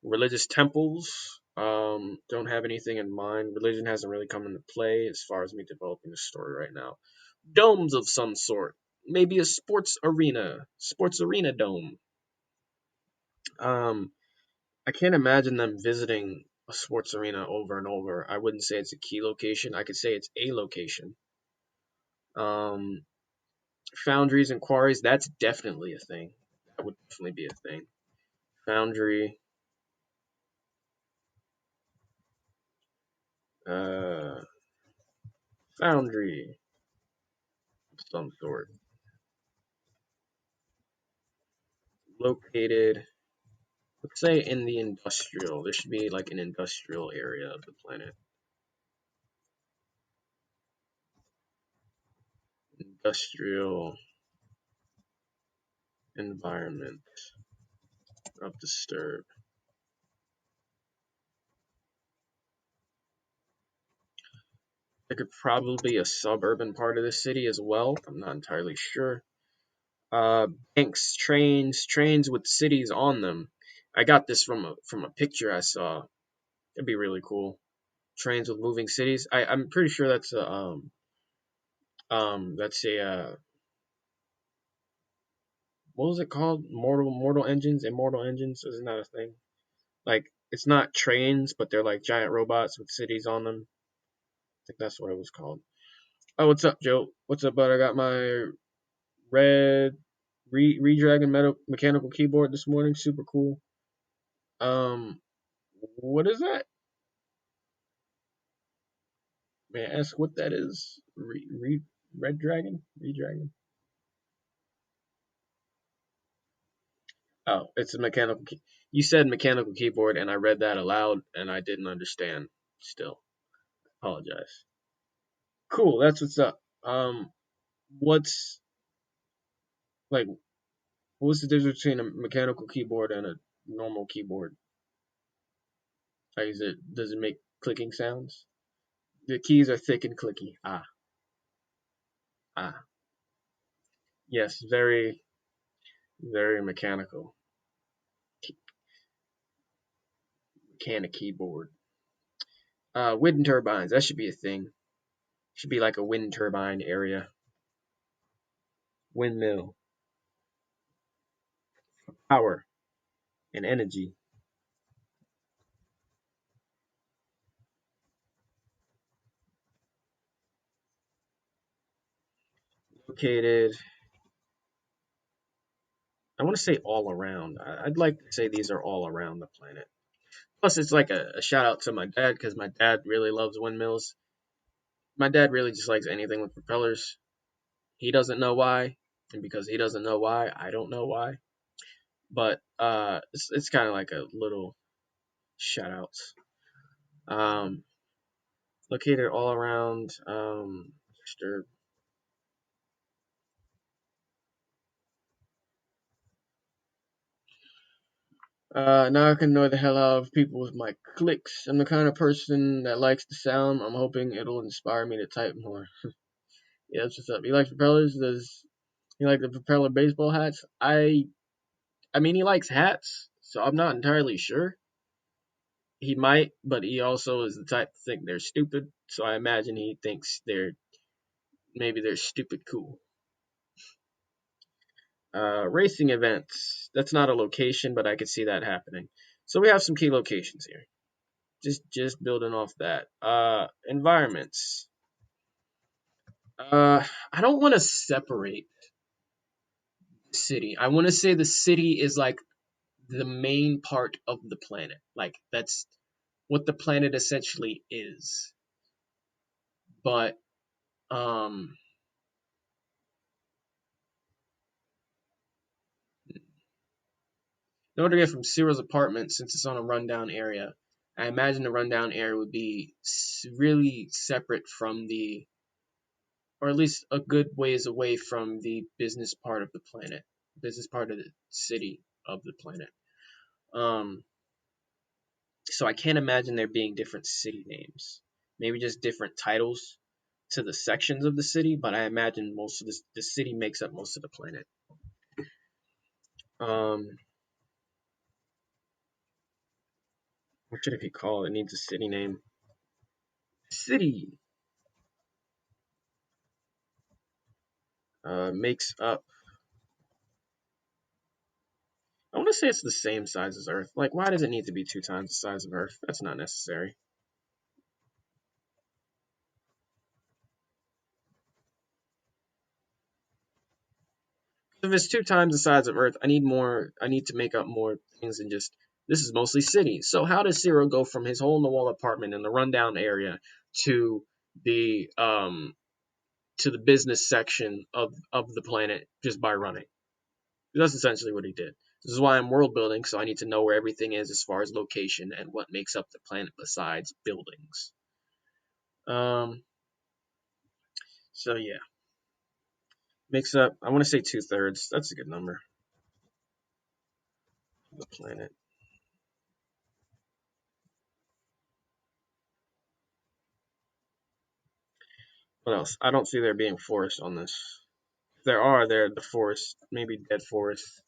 Religious temples, don't have anything in mind. Religion hasn't really come into play as far as me developing a story right now. Domes of some sort. Maybe a sports arena dome. Um, I can't imagine them visiting a sports arena over and over. I wouldn't say it's a key location. I could say it's a location. Um, Foundries and quarries, that's definitely a thing. That would definitely be a thing. Foundry, uh, foundry of some sort. Located, let's say in the industrial. There should be like an industrial area of the planet. Industrial environment of disturb. There could probably be a suburban part of the city as well. I'm not entirely sure. Banks, trains with cities on them. I got this from a picture I saw. It'd be really cool. Trains with moving cities. I'm pretty sure that's a what was it called? Mortal engines, immortal engines. Isn't that a thing? Like it's not trains, but they're like giant robots with cities on them. I think that's what it was called. Oh, what's up, Joe? What's up, bud? I got my red Redragon mechanical keyboard this morning. Super cool. Um, what is that? May I ask what that is? Red Dragon? Redragon? Oh, it's a mechanical. You said mechanical keyboard, and I read that aloud, and I didn't understand. Still, apologize. Cool. That's what's up. What's like? What's the difference between a mechanical keyboard and a normal keyboard? Like, does it make clicking sounds? The keys are thick and clicky. Ah. Yes, very, very mechanical. Mechanic keyboard. Wind turbines. That should be a thing. Should be like a wind turbine area. Windmill. Power and energy. Located. I want to say all around. I'd like to say these are all around the planet. Plus, it's like a shout out to my dad because my dad really loves windmills. My dad really just likes anything with propellers. He doesn't know why, and because he doesn't know why, I don't know why. But it's kind of like a little shout outs. Um, Located all around. Now I can annoy the hell out of people with my clicks. I'm the kind of person that likes the sound. I'm hoping it'll inspire me to type more. Yeah, that's what's up. He likes propellers. Does he like the propeller baseball hats? I mean, he likes hats, so I'm not entirely sure. He might, but he also is the type to think they're stupid. So I imagine he thinks they're stupid cool. Racing events. That's not a location, but I could see that happening. So we have some key locations here. Just building off that. Environments. I don't want to separate the city. I want to say the city is like the main part of the planet. Like that's what the planet essentially is. But um in order to get from Cyril's apartment, since it's on a rundown area, I imagine the rundown area would be really separate from the, or at least a good ways away from the business part of the planet, business part of the city of the planet. Um, so I can't imagine there being different city names. Maybe just different titles to the sections of the city, but I imagine most of the city makes up most of the planet. Um, what should it be called? It needs a city name. City makes up. I want to say it's the same size as Earth. Like, why does it need to be 2 times the size of Earth? That's not necessary. If it's 2 times the size of Earth, I need more. I need to make up more things than just this is mostly city. So how does Cyril go from his hole in the wall apartment in the rundown area to the um to the business section of the planet just by running? That's essentially what he did. This is why I'm world building, so I need to know where everything is as far as location and what makes up the planet besides buildings. Um. So yeah, makes up. I want to say 2/3. That's a good number. The planet. What else? I don't see there being forests on this. If there are, they're the forest, maybe dead forest,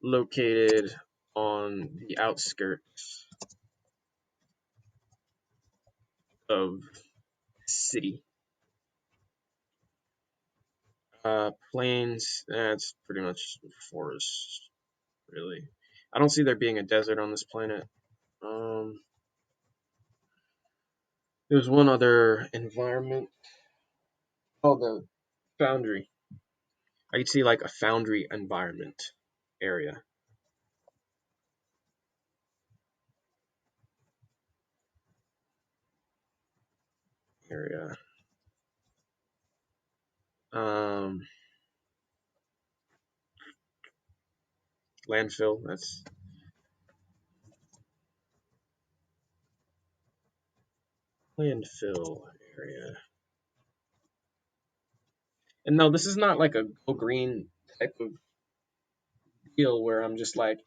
located on the outskirts of city. Plains. That's pretty much forest, really. I don't see there being a desert on this planet. Um, there's one other environment. Oh, the foundry. I could see like a foundry environment area. Area. Um, landfill. That's landfill area. And no, this is not like a go green type of deal where I'm just like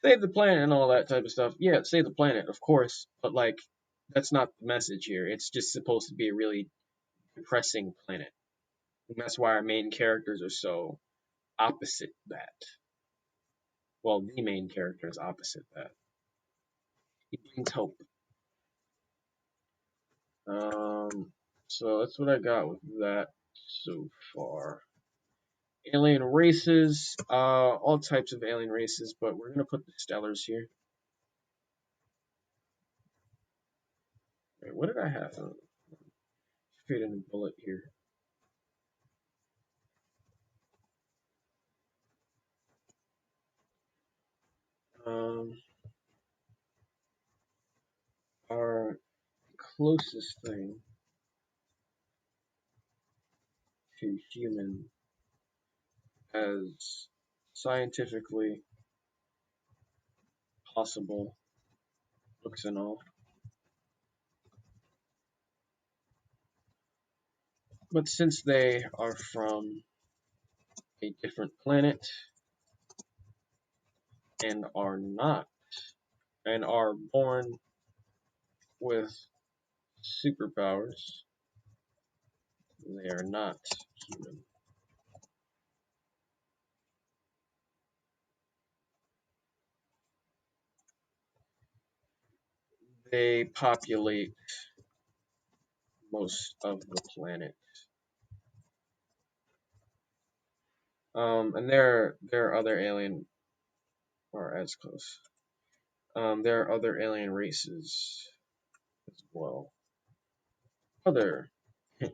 save the planet and all that type of stuff. Yeah, save the planet, of course, but like that's not the message here. It's just supposed to be a really depressing planet. And that's why our main characters are so opposite that. Well, the main character is opposite that. He brings hope. Um, so that's what I got with that so far. Alien races, all types of alien races, but we're gonna put the Stellars here. Wait, what did I have? Create a new bullet here. Um, our closest thing to human as scientifically possible, looks and all. But since they are from a different planet and are not, and are born with superpowers, they are not human. they populate most of the planet. And there are other alien or as close. There are other alien races as well. Other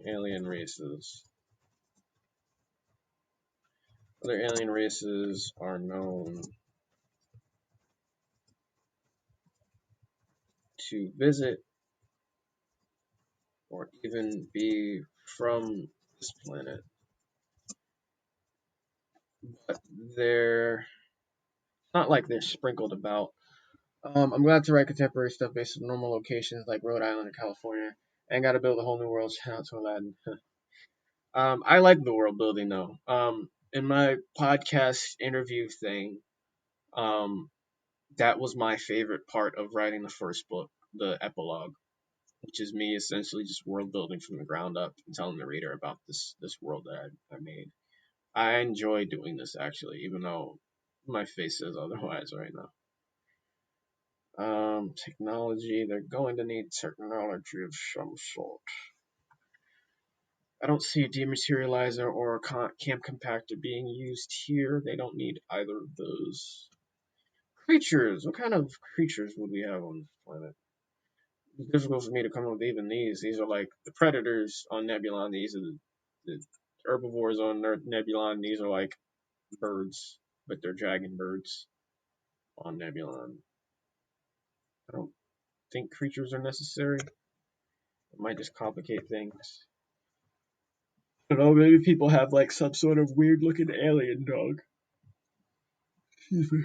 alien races. Other alien races are known to visit or even be from this planet. But they're not like they're sprinkled about. I'm glad to write contemporary stuff based on normal locations like Rhode Island and California. And got to build a whole new world. Shout out to Aladdin. I like the world building though. In my podcast interview thing, um, that was my favorite part of writing the first book, the epilogue, which is me essentially just world building from the ground up and telling the reader about this world that I made. I enjoy doing this actually, even though my face says otherwise right now. Technology, they're going to need technology of some sort. I don't see a dematerializer or a camp compactor being used here. They don't need either of those. Creatures. What kind of creatures would we have on this planet? It's difficult for me to come up with even these. These are like the predators on Nebulon. These are the herbivores on Nebulon. These are like birds, but they're dragon birds on Nebulon. I don't think creatures are necessary. It might just complicate things. I don't know, maybe people have like some sort of weird looking alien dog. Excuse me.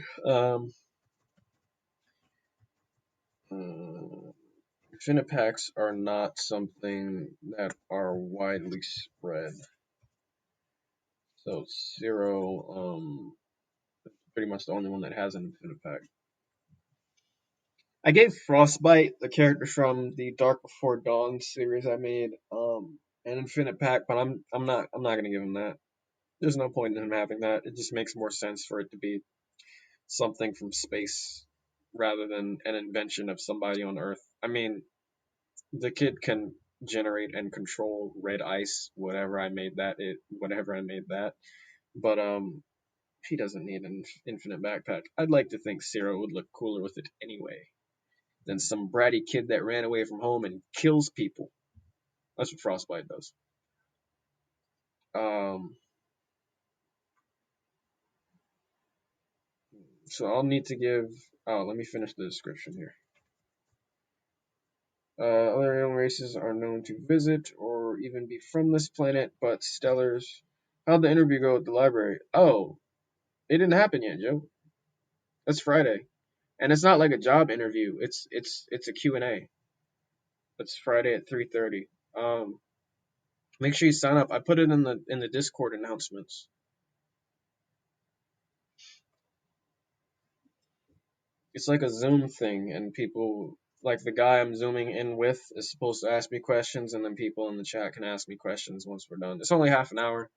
Finipacks are not something that are widely spread. So Zero, pretty much the only one that has an Infinipack. I gave Frostbite, the character from the Dark Before Dawn series I made, an Infinipack, but I'm not gonna give him that. There's no point in him having that. It just makes more sense for it to be something from space rather than an invention of somebody on Earth. I mean, the kid can generate and control red ice, whatever I made that. But he doesn't need an infinite backpack. I'd like to think Zero would look cooler with it anyway than some bratty kid that ran away from home and kills people. That's what Frostbite does. Um, so I'll need to give. Oh, let me finish the description here. Other alien races are known to visit or even be from this planet, but Stellars. How'd the interview go at the library? Oh, it didn't happen yet, Joe. That's Friday, and it's not like a job interview. It's a Q&A. It's Friday at 3:30. Make sure you sign up. I put it in the Discord announcements. It's like a Zoom thing, and people like the guy I'm zooming in with is supposed to ask me questions, and then people in the chat can ask me questions once we're done. It's only half an hour,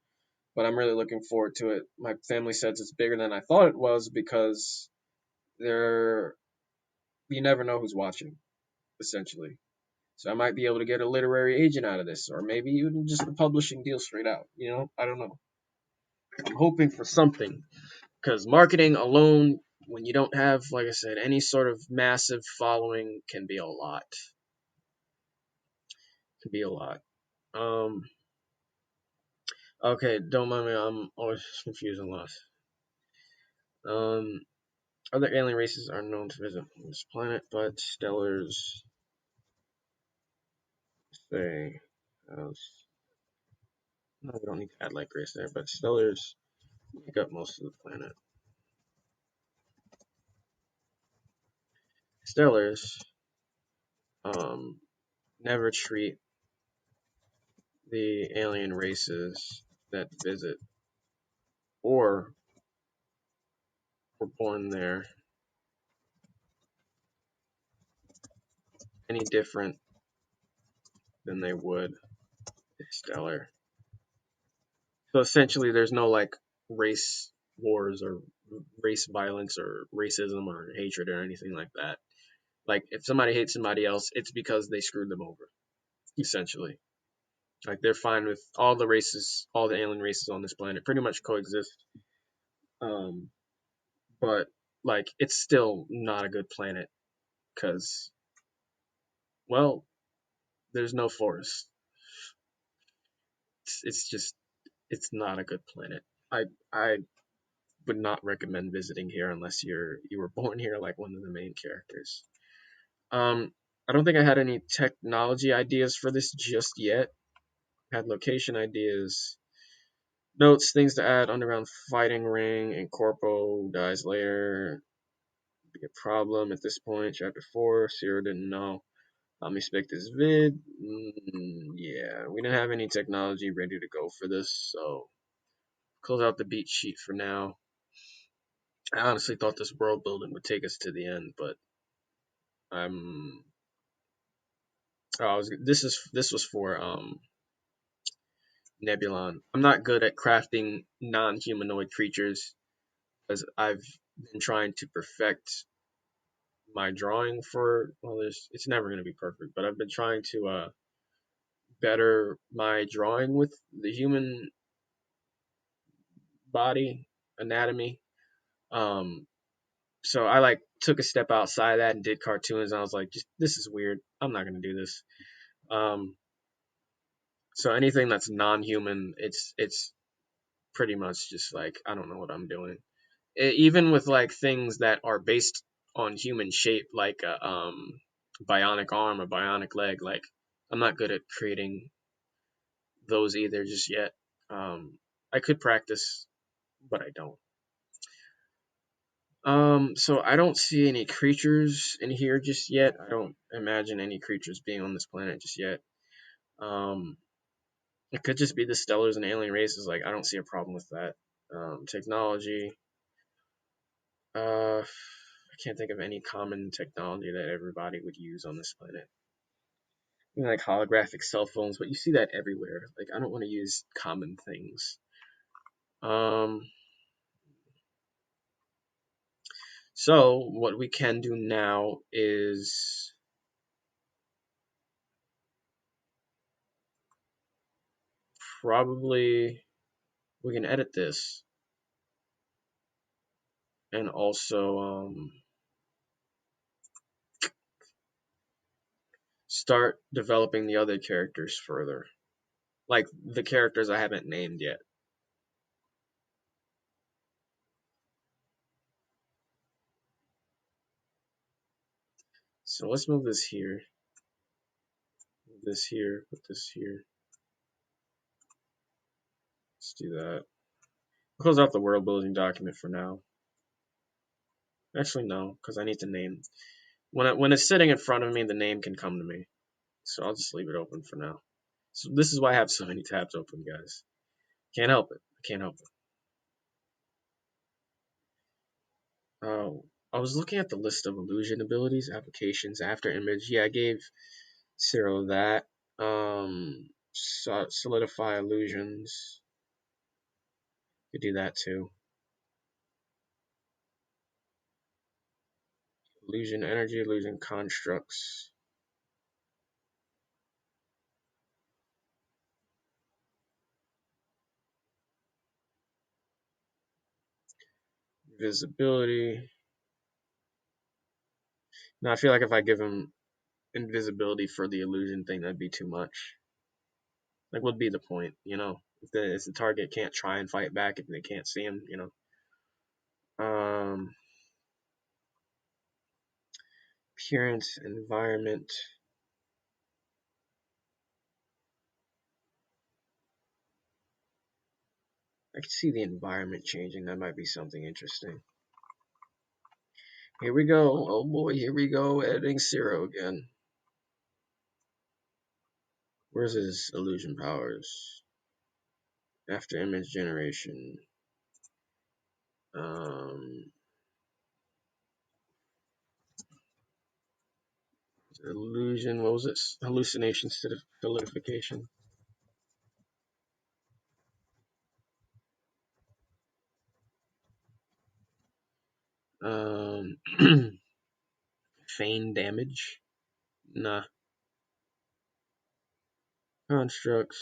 but I'm really looking forward to it. My family says it's bigger than I thought it was because there you never know who's watching, essentially. So I might be able to get a literary agent out of this, or maybe even just a publishing deal straight out. I don't know. I'm hoping for something because marketing alone, when you don't have, like I said, any sort of massive following, can be a lot. Can be a lot. Um. Okay, don't mind me. I'm always confused and lost. Um. Other alien races are known to visit this planet, but Stellars say, no, we don't need to add like race there, but Stellars make up most of the planet. Stellars never treat the alien races that visit or were born there any different than they would a stellar. So essentially, there's no like race wars or race violence or racism or hatred or anything like that. Like if somebody hates somebody else, it's because they screwed them over, essentially. Like they're fine with all the races, all the alien races on this planet, pretty much coexist. Um, but like it's still not a good planet because, well, there's no forest. It's just it's not a good planet. I would not recommend visiting here unless you were born here, like one of the main characters. I don't think I had any technology ideas for this just yet. I had location ideas, notes, things to add: underground fighting ring, and corpo dies later. Be a problem at this point. Chapter 4, Sierra didn't know. Let me spec this vid. Yeah, we didn't have any technology ready to go for this, so close out the beat sheet for now. I honestly thought this world building would take us to the end, but I'm. This was for Nebulon. I'm not good at crafting non-humanoid creatures because I've been trying to perfect my drawing for. Well, it's never going to be perfect, but I've been trying to better my drawing with the human body anatomy. Um, so I like took a step outside of that and did cartoons. And I was like, just this is weird. I'm not gonna do this. Um, so anything that's non-human, it's pretty much just like I don't know what I'm doing. Even with like things that are based on human shape, like a bionic arm, a bionic leg, like I'm not good at creating those either just yet. I could practice, but I don't. So I don't see any creatures in here just yet. I don't imagine any creatures being on this planet just yet. Um, it could just be the stellars and alien races. Like I don't see a problem with that. Technology. I can't think of any common technology that everybody would use on this planet. You know, like holographic cell phones, but you see that everywhere. Like I don't want to use common things. Um, so what we can do now is probably we can edit this and also start developing the other characters further, like the characters I haven't named yet. So let's move this here, move this here, put this here. Let's do that. Close out the world building document for now. Actually, no, because I need to name. When it's sitting in front of me, the name can come to me. So I'll just leave it open for now. So this is why I have so many tabs open, guys. Can't help it. I can't help it. Oh, I was looking at the list of illusion abilities, applications, after image. Yeah, I gave Cyril that. Solidify illusions. Could do that too. Illusion energy, illusion constructs. Invisibility. Now I feel like if I give him invisibility for the illusion thing, that'd be too much. Like, what'd be the point, you know? If the target can't try and fight back if they can't see him, you know? Appearance, environment. I could see the environment changing. That might be something interesting. Here we go. Oh boy, here we go. Editing Zero again. Where's his illusion powers? After image generation. Um, illusion. What was it? Hallucination solidification. Um, Feign damage? Nah. Constructs.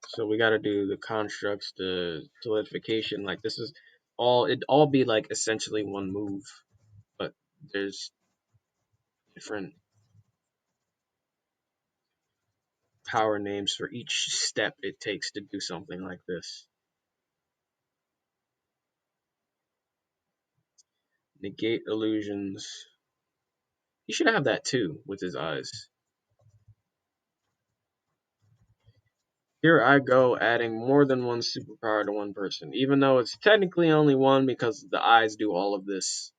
So we gotta do the constructs, the solidification. Like this is all. It'd all be like essentially one move, but there's different power names for each step it takes to do something like this. Negate illusions. He should have that too with his eyes. Here I go adding more than one superpower to one person, even though it's technically only one because the eyes do all of this.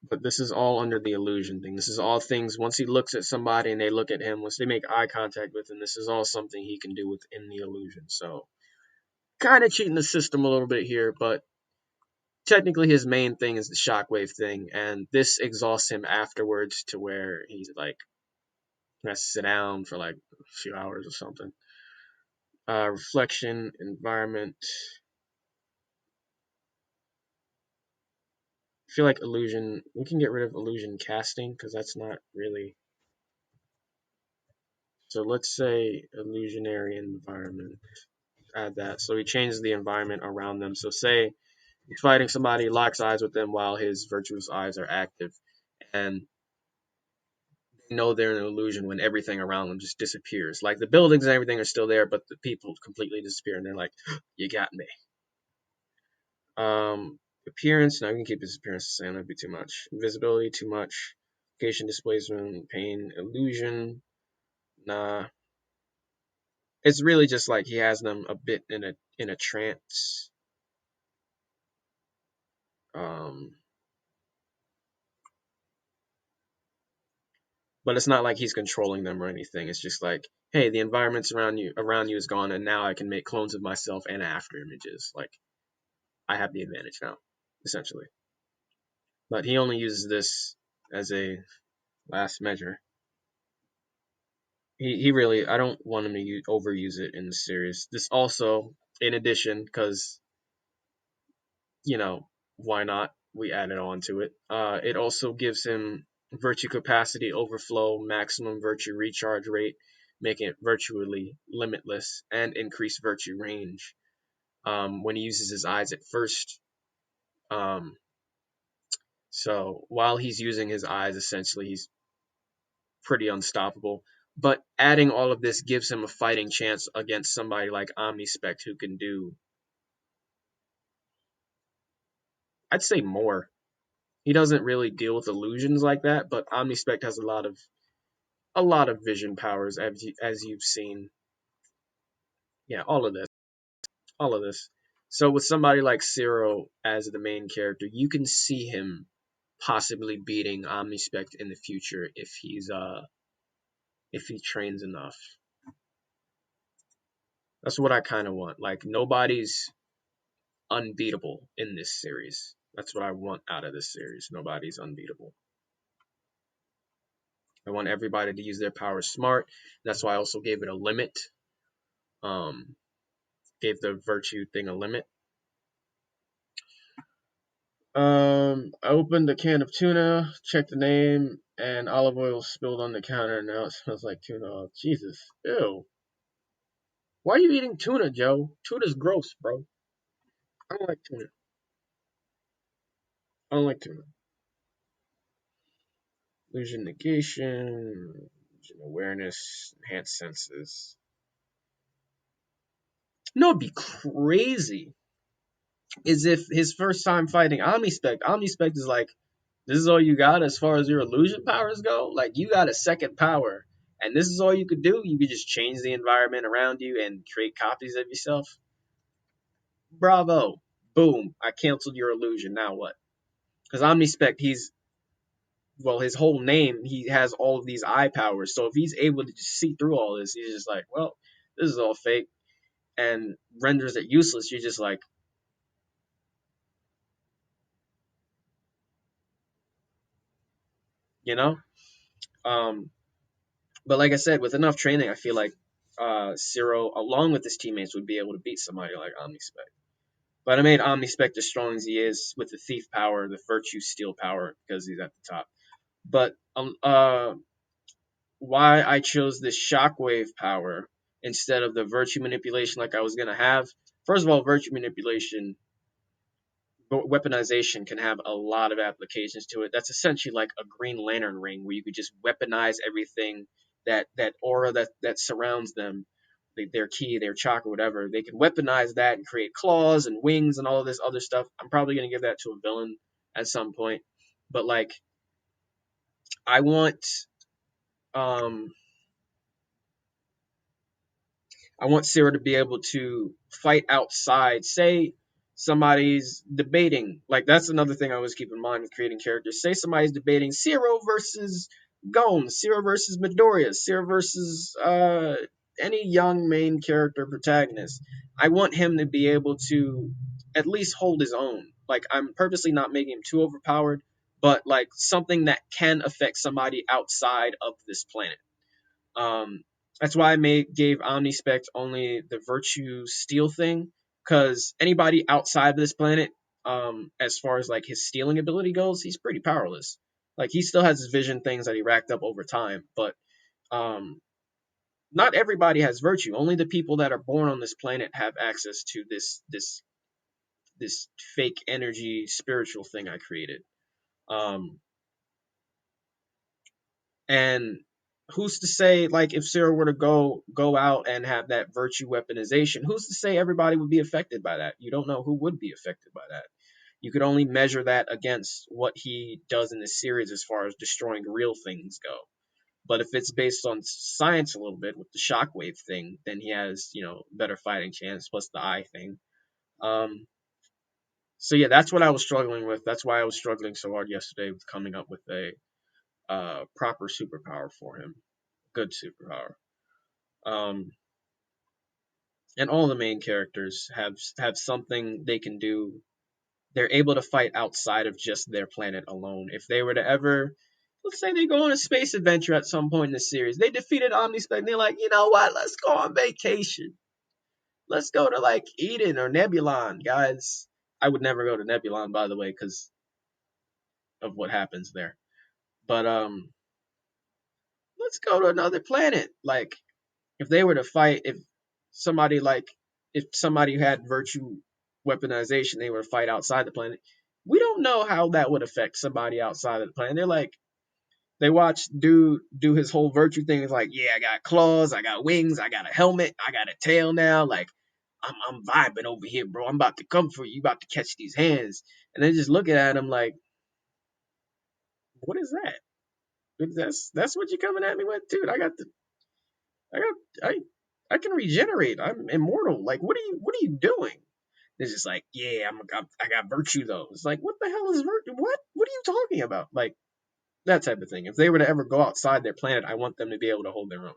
But this is all under the illusion thing. This is all things, once he looks at somebody and they look at him, once they make eye contact with him, this is all something he can do within the illusion. So, kind of cheating the system a little bit here, but technically his main thing is the shockwave thing, and this exhausts him afterwards to where he's like, he has to sit down for like a few hours or something. Reflection, environment. I feel like illusion, we can get rid of illusion casting because that's not really. So let's say illusionary environment. Add that. So he changes the environment around them. So say he's fighting somebody, locks eyes with them while his virtuous eyes are active, and they know they're in an illusion when everything around them just disappears. Like the buildings and everything are still there, but the people completely disappear, and they're like, "You got me." Appearance. Now we can keep his appearance the same. That'd be too much. Invisibility, too much. Location displacement, pain, illusion. Nah. It's really just like he has them a bit in a trance. Um, but it's not like he's controlling them or anything. It's just like, hey, the environment's around you is gone, and now I can make clones of myself and after images. Like I have the advantage now, essentially. But he only uses this as a last measure. He really, I don't want him to overuse it in the series. This also, in addition, because you know why not? We added on to it. It also gives him virtue capacity overflow, maximum virtue recharge rate, making it virtually limitless, and increased virtue range. When he uses his eyes at first. Um, so while he's using his eyes, essentially he's pretty unstoppable. But adding all of this gives him a fighting chance against somebody like Omnispect who can do, I'd say, more. He doesn't really deal with illusions like that, but Omnispect has a lot of vision powers as you've seen. Yeah, all of this. So with somebody like Zero as the main character, you can see him possibly beating Omnispect in the future if he trains enough. That's what I kind of want. Like nobody's unbeatable in this series. That's what I want out of this series. Nobody's unbeatable. I want everybody to use their powers smart. That's why I also gave it a limit. Um, gave the virtue thing a limit. I opened a can of tuna, checked the name, and olive oil spilled on the counter. Now it smells like tuna. Oh, Jesus. Ew. Why are you eating tuna, Joe? Tuna's gross, bro. I don't like tuna. I don't like tuna. Illusion negation, illusion awareness, enhanced senses. No, it'd be crazy is if his first time fighting Omnispect is like, this is all you got as far as your illusion powers go? Like, you got a second power, and this is all you could do? You could just change the environment around you and create copies of yourself? Bravo. Boom. I canceled your illusion. Now what? Because Omnispect, well, his whole name, he has all of these eye powers. So if he's able to just see through all this, he's just like, well, this is all fake, and renders it useless. You're just like, you know? Um, but like I said, with enough training, I feel like Zero, along with his teammates, would be able to beat somebody like Omnispec. But I made Omnispec as strong as he is with the thief power, the virtue steal power, because he's at the top. But why I chose this shockwave power instead of the virtue manipulation like I was gonna have. First of all, virtue manipulation weaponization can have a lot of applications to it. That's essentially like a Green Lantern ring where you could just weaponize everything that aura that surrounds them, their ki, their chakra, whatever. They can weaponize that and create claws and wings and all of this other stuff. I'm probably gonna give that to a villain at some point, but like I want um I want Sarah to be able to fight outside. Say somebody's debating, like that's another thing I always keep in mind with creating characters. Say somebody's debating Zero versus Gon, Zero versus Midoriya, Zero versus any young main character protagonist. I want him to be able to at least hold his own. Like I'm purposely not making him too overpowered, but like something that can affect somebody outside of this planet. Um, that's why gave Omnispec only the virtue steal thing, because anybody outside of this planet, as far as like his stealing ability goes, he's pretty powerless. Like he still has his vision things that he racked up over time, but um, not everybody has virtue. Only the people that are born on this planet have access to this fake energy spiritual thing I created. Um, And who's to say, like, if Sarah were to go out and have that virtue weaponization, who's to say everybody would be affected by that? You don't know who would be affected by that. You could only measure that against what he does in this series as far as destroying real things go. But if it's based on science a little bit with the shockwave thing, then he has, better fighting chance, plus the eye thing. Um, so yeah, that's what I was struggling with. That's why I was struggling so hard yesterday with coming up with a proper superpower for him. Good superpower. Um, and all the main characters have something they can do. They're able to fight outside of just their planet alone. If they were to ever, let's say they go on a space adventure at some point in the series, they defeated Omnispec, and they're like, you know what? Let's go on vacation. Let's go to like Eden or Nebulon, guys. I would never go to Nebulon, by the way, because of what happens there. But let's go to another planet. Like if they were to fight, somebody like if somebody had virtue weaponization, they were to fight outside the planet. We don't know how that would affect somebody outside of the planet. They're like, they watch dude do his whole virtue thing. It's like, yeah, I got claws, I got wings, I got a helmet, I got a tail now. Like, I'm vibing over here, bro. I'm about to come for you. You about to catch these hands. And they just looking at him like, what is that? That's what you're coming at me with, dude. I got, I can regenerate. I'm immortal. Like, what are you doing? It's just like, yeah, I got virtue though. It's like, what the hell is virtue? What are you talking about? Like that type of thing. If they were to ever go outside their planet, I want them to be able to hold their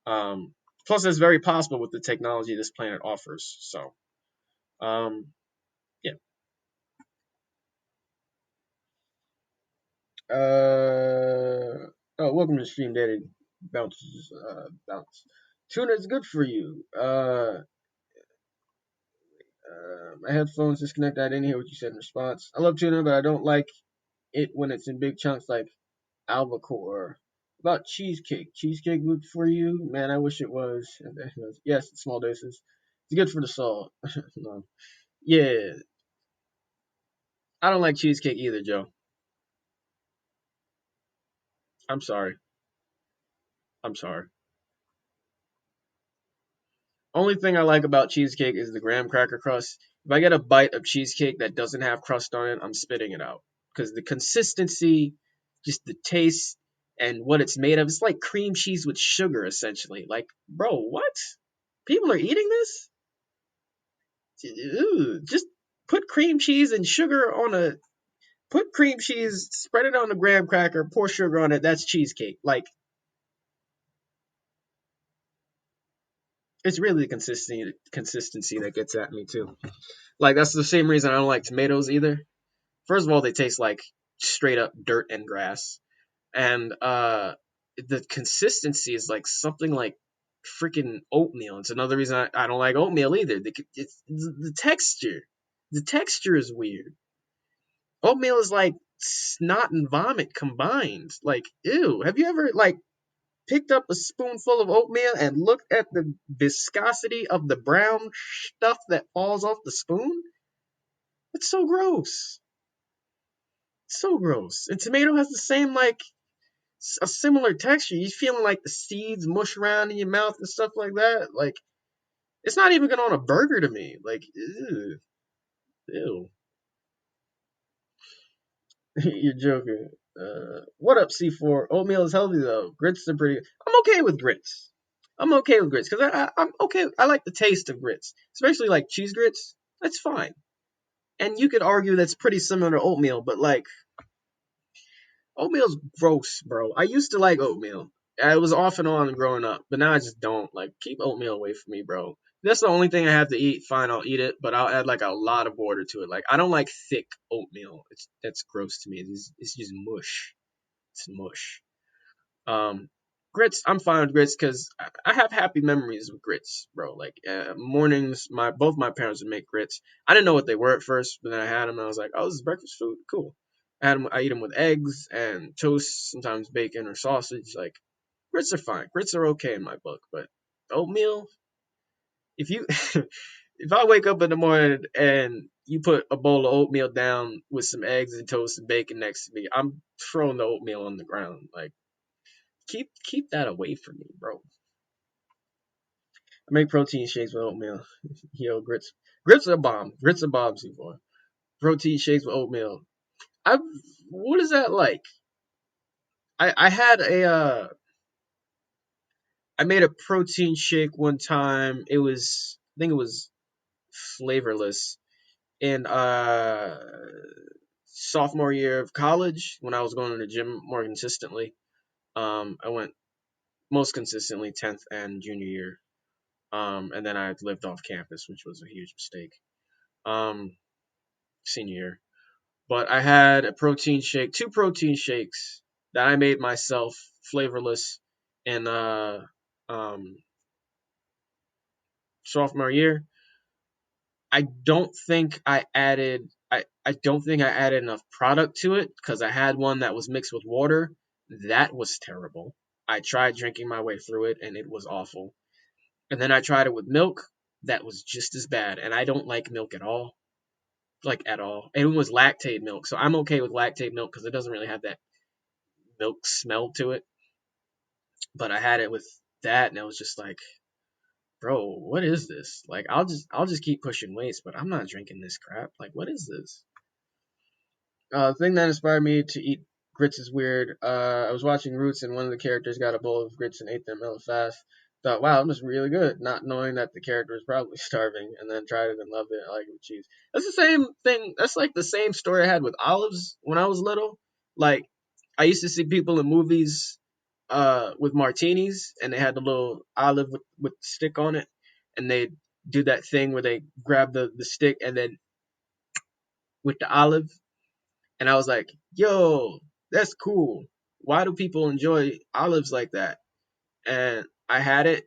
own. Plus, it's very possible with the technology this planet offers. So, um, yeah. Oh, welcome to Stream Daily Bounce. Tuna is good for you. My headphones disconnected. I didn't hear what you said in response. I love tuna, but I don't like it when it's in big chunks like albacore. About cheesecake. Cheesecake good for you? Man, I wish it was. Yes, small doses. It's good for the soul. No. Yeah, I don't like cheesecake either, Joe. I'm sorry. I'm sorry. Only thing I like about cheesecake is the graham cracker crust. If I get a bite of cheesecake that doesn't have crust on it, I'm spitting it out. Because the consistency, just the taste, and what it's made of, it's like cream cheese with sugar, essentially. Like, bro, what? People are eating this? Ew, just put cream cheese and sugar on put cream cheese, spread it on a graham cracker, pour sugar on it. That's cheesecake. Like, it's really the consistency that gets at me too. Like, that's the same reason I don't like tomatoes either. First of all, they taste like straight up dirt and grass, and the consistency is like something like freaking oatmeal. It's another reason I don't like oatmeal either. It's the texture. The texture is weird. Oatmeal is like snot and vomit combined. Like, ew. Have you ever like picked up a spoonful of oatmeal and looked at the viscosity of the brown stuff that falls off the spoon? It's so gross. It's so gross. And tomato has the same like a similar texture. You feeling like the seeds mush around in your mouth and stuff like that. Like it's not even going on a burger to me. Like ew, ew. You're joking. What up, C4? Oatmeal is healthy though. Grits are pretty. I'm okay with grits. I'm okay with grits because I'm okay. I like the taste of grits, especially like cheese grits. That's fine. And you could argue that's pretty similar to oatmeal, but like oatmeal's gross, bro. I used to like oatmeal. I was off and on growing up, but now I just don't. Like, keep oatmeal away from me, bro. If that's the only thing I have to eat, fine, I'll eat it, but I'll add like a lot of water to it. Like, I don't like thick oatmeal. That's gross to me. It's just mush. It's mush. Um, Grits, I'm fine with grits because I have happy memories with grits, bro. Like mornings, my both my parents would make grits. I didn't know what they were at first, but then I had them and I was like, oh, this is breakfast food, cool. I eat them with eggs and toast, sometimes bacon or sausage. Like grits are fine. Grits are okay in my book, but oatmeal, if you if I wake up in the morning and you put a bowl of oatmeal down with some eggs and toast and bacon next to me, I'm throwing the oatmeal on the ground. Like keep that away from me, bro. I make protein shakes with oatmeal. Yo, grits are bomb. Grits are bomb, C4. Protein shakes with oatmeal. I what is that like? I had a I made a protein shake one time. I think it was flavorless in sophomore year of college when I was going to the gym more consistently. I went most consistently 10th and junior year. And then I lived off campus, which was a huge mistake. Um, Senior year. But I had a protein shake, two protein shakes that I made myself, flavorless, in um, sophomore year. I don't think I added. I don't think I added enough product to it because I had one that was mixed with water. That was terrible. I tried drinking my way through it and it was awful. And then I tried it with milk. That was just as bad. And I don't like milk at all. Like at all. And it was lactate milk. So I'm okay with lactate milk because it doesn't really have that milk smell to it. But I had it with that, and it was just like, bro, what is this? Like, I'll just keep pushing weights, but I'm not drinking this crap. Like, what is this? Thing that inspired me to eat grits is weird. I was watching Roots, and one of the characters got a bowl of grits and ate them real fast. Thought, wow, it was really good, not knowing that the character was probably starving, and then tried it and loved it. I like it with cheese. That's the same thing. That's like the same story I had with olives when I was little. Like, I used to see people in movies with martinis, and they had the little olive with the stick on it, and they do that thing where they grab the stick and then with the olive, and I was like, yo, that's cool. Why do people enjoy olives like that? And I had it.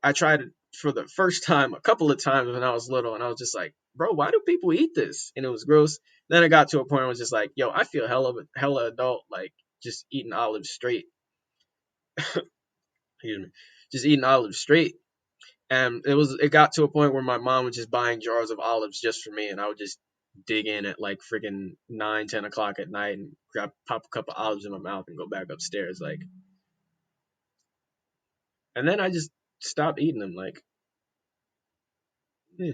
I tried it for the first time a couple of times when I was little, and I was just like, bro, why do people eat this? And it was gross. Then I got to a point where I was just like, yo, I feel hella adult, like just eating olives straight. Excuse me, just eating olives straight. And it got to a point where my mom was just buying jars of olives just for me, and I would just dig in at like freaking 9, 10 o'clock at night and pop a couple of olives in my mouth and go back upstairs. Like, and then I just stopped eating them. Like, eh.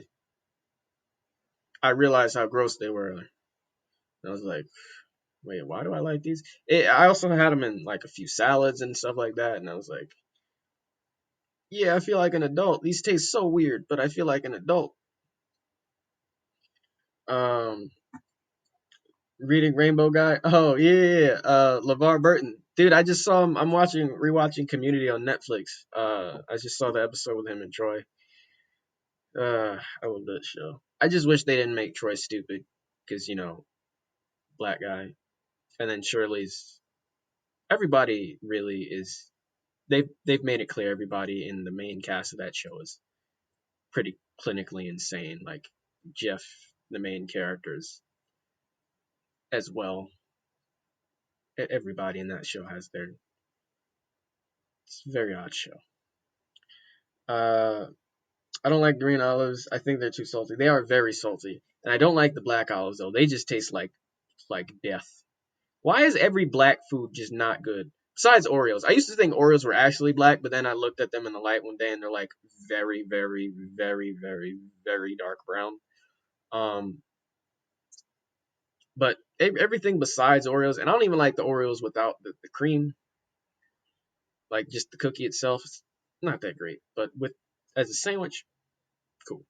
I realized how gross they were. And I was like, wait, why do I like these? I also had them in like a few salads and stuff like that, and I was like, yeah, I feel like an adult. These taste so weird, but I feel like an adult. Um, Reading Rainbow Guy. Oh yeah. LeVar Burton. Dude, I just saw him. I'm rewatching Community on Netflix. I just saw the episode with him and Troy. I love that show. I just wish they didn't make Troy stupid, because black guy. And then Shirley's. Everybody really is. they've made it clear everybody in the main cast of that show is pretty clinically insane. Like Jeff, the main characters as well. Everybody in that show has their. It's a very odd show. Uh, I don't like green olives. I think they're too salty. They are very salty, and I don't like the black olives though. They just taste like death. Why is every black food just not good? Besides Oreos, I used to think Oreos were actually black, but then I looked at them in the light one day and they're like very, very, very, very, very dark brown. Um, but everything besides Oreos, and I don't even like the Oreos without the cream, like just the cookie itself, it's not that great. But with as a sandwich, cool.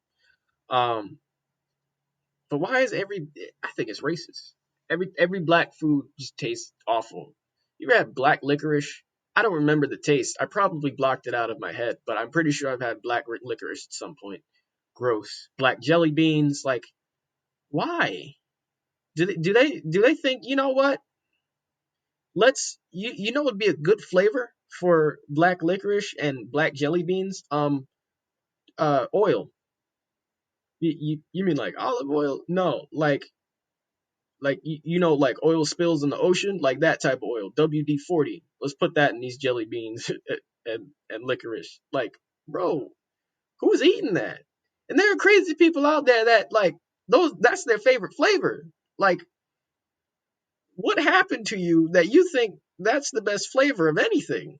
Um, but why is every? I think it's racist. Every black food just tastes awful. You ever had black licorice? I don't remember the taste. I probably blocked it out of my head, but I'm pretty sure I've had black licorice at some point. Gross. Black jelly beans, like why? Do they think, you know what? You know what would be a good flavor for black licorice and black jelly beans? Oil. You mean like olive oil? No, like like oil spills in the ocean, like that type of oil. WD-40. Let's put that in these jelly beans and licorice. Like, bro, who's eating that? And there are crazy people out there that like that's their favorite flavor. Like, what happened to you that you think that's the best flavor of anything?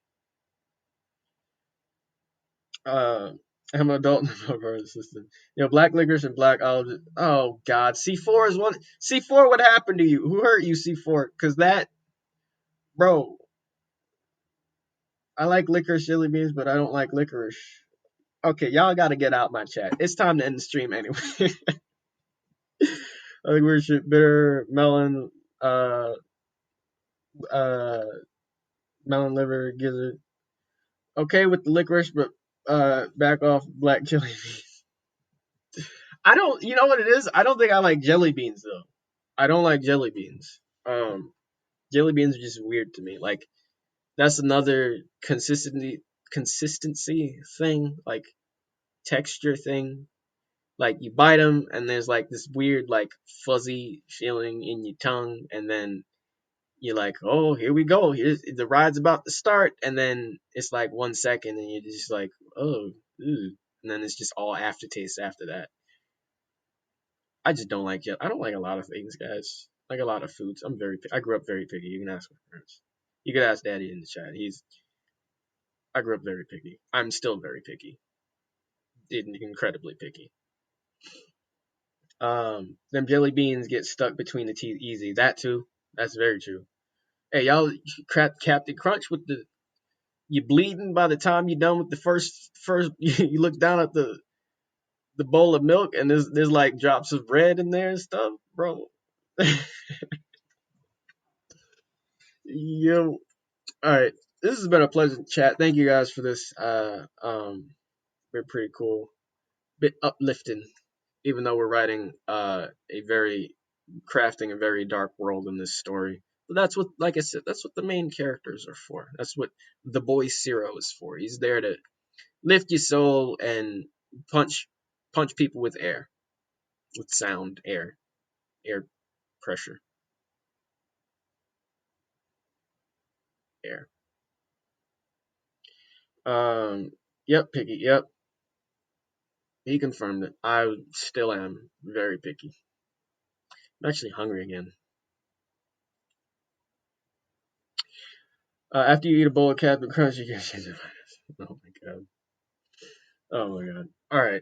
Uh, I'm an adult and I'm a assistant. Black licorice and black olives. Oh God, C4 is one. C4, what happened to you? Who hurt you, C4? Because that, bro, I like licorice jelly beans, but I don't like licorice. Okay, y'all got to get out my chat. It's time to end the stream anyway. I think we should bitter melon, uh, uh, melon liver gizzard. Okay with the licorice, but back off black jelly beans. I don't. You know what it is? I don't think I like jelly beans though. I don't like jelly beans. Jelly beans are just weird to me. Like that's another consistency thing, like texture thing. Like you bite them and there's like this weird like fuzzy feeling in your tongue, and then you're like, oh, here we go, here's the ride's about to start, and then it's like 1 second and you're just like, oh, ew. And then it's just all aftertaste after that. I just don't like it. I don't like a lot of things, guys. Like a lot of foods. I grew up very picky. You can ask my parents. You could ask Daddy in the chat. I grew up very picky. I'm still very picky. Incredibly picky. Them jelly beans get stuck between the teeth easy. That too. That's very true. Hey, y'all, Captain Crunch with the you bleeding by the time you're done with the first. You look down at the bowl of milk and there's like drops of bread in there and stuff, bro. Yo, all right. This has been a pleasant chat. Thank you guys for this. Been pretty cool, bit uplifting, even though we're writing a very crafting a very dark world in this story. But that's what, like I said, that's what the main characters are for. That's what the boy Zero is for. He's there to lift your soul and punch people with air, with sound, air pressure, air. Yep, picky. Yep, he confirmed it. I still am very picky. I'm actually hungry again. After you eat a bowl of Captain Crunch, you get change your mind. Oh my god. Oh my god. All right.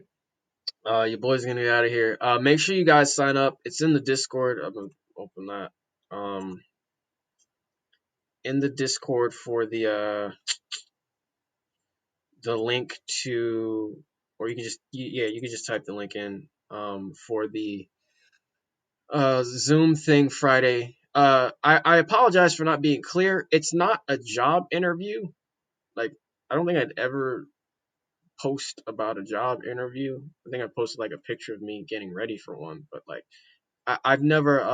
Your boy's gonna get out of here. Make sure you guys sign up. It's in the Discord. I'm gonna open that. In the Discord for the link to, or you can just you can just type the link in for the Zoom thing Friday. I apologize for not being clear. It's not a job interview. Like I don't think I'd ever post about a job interview. I think I posted like a picture of me getting ready for one, but like I've never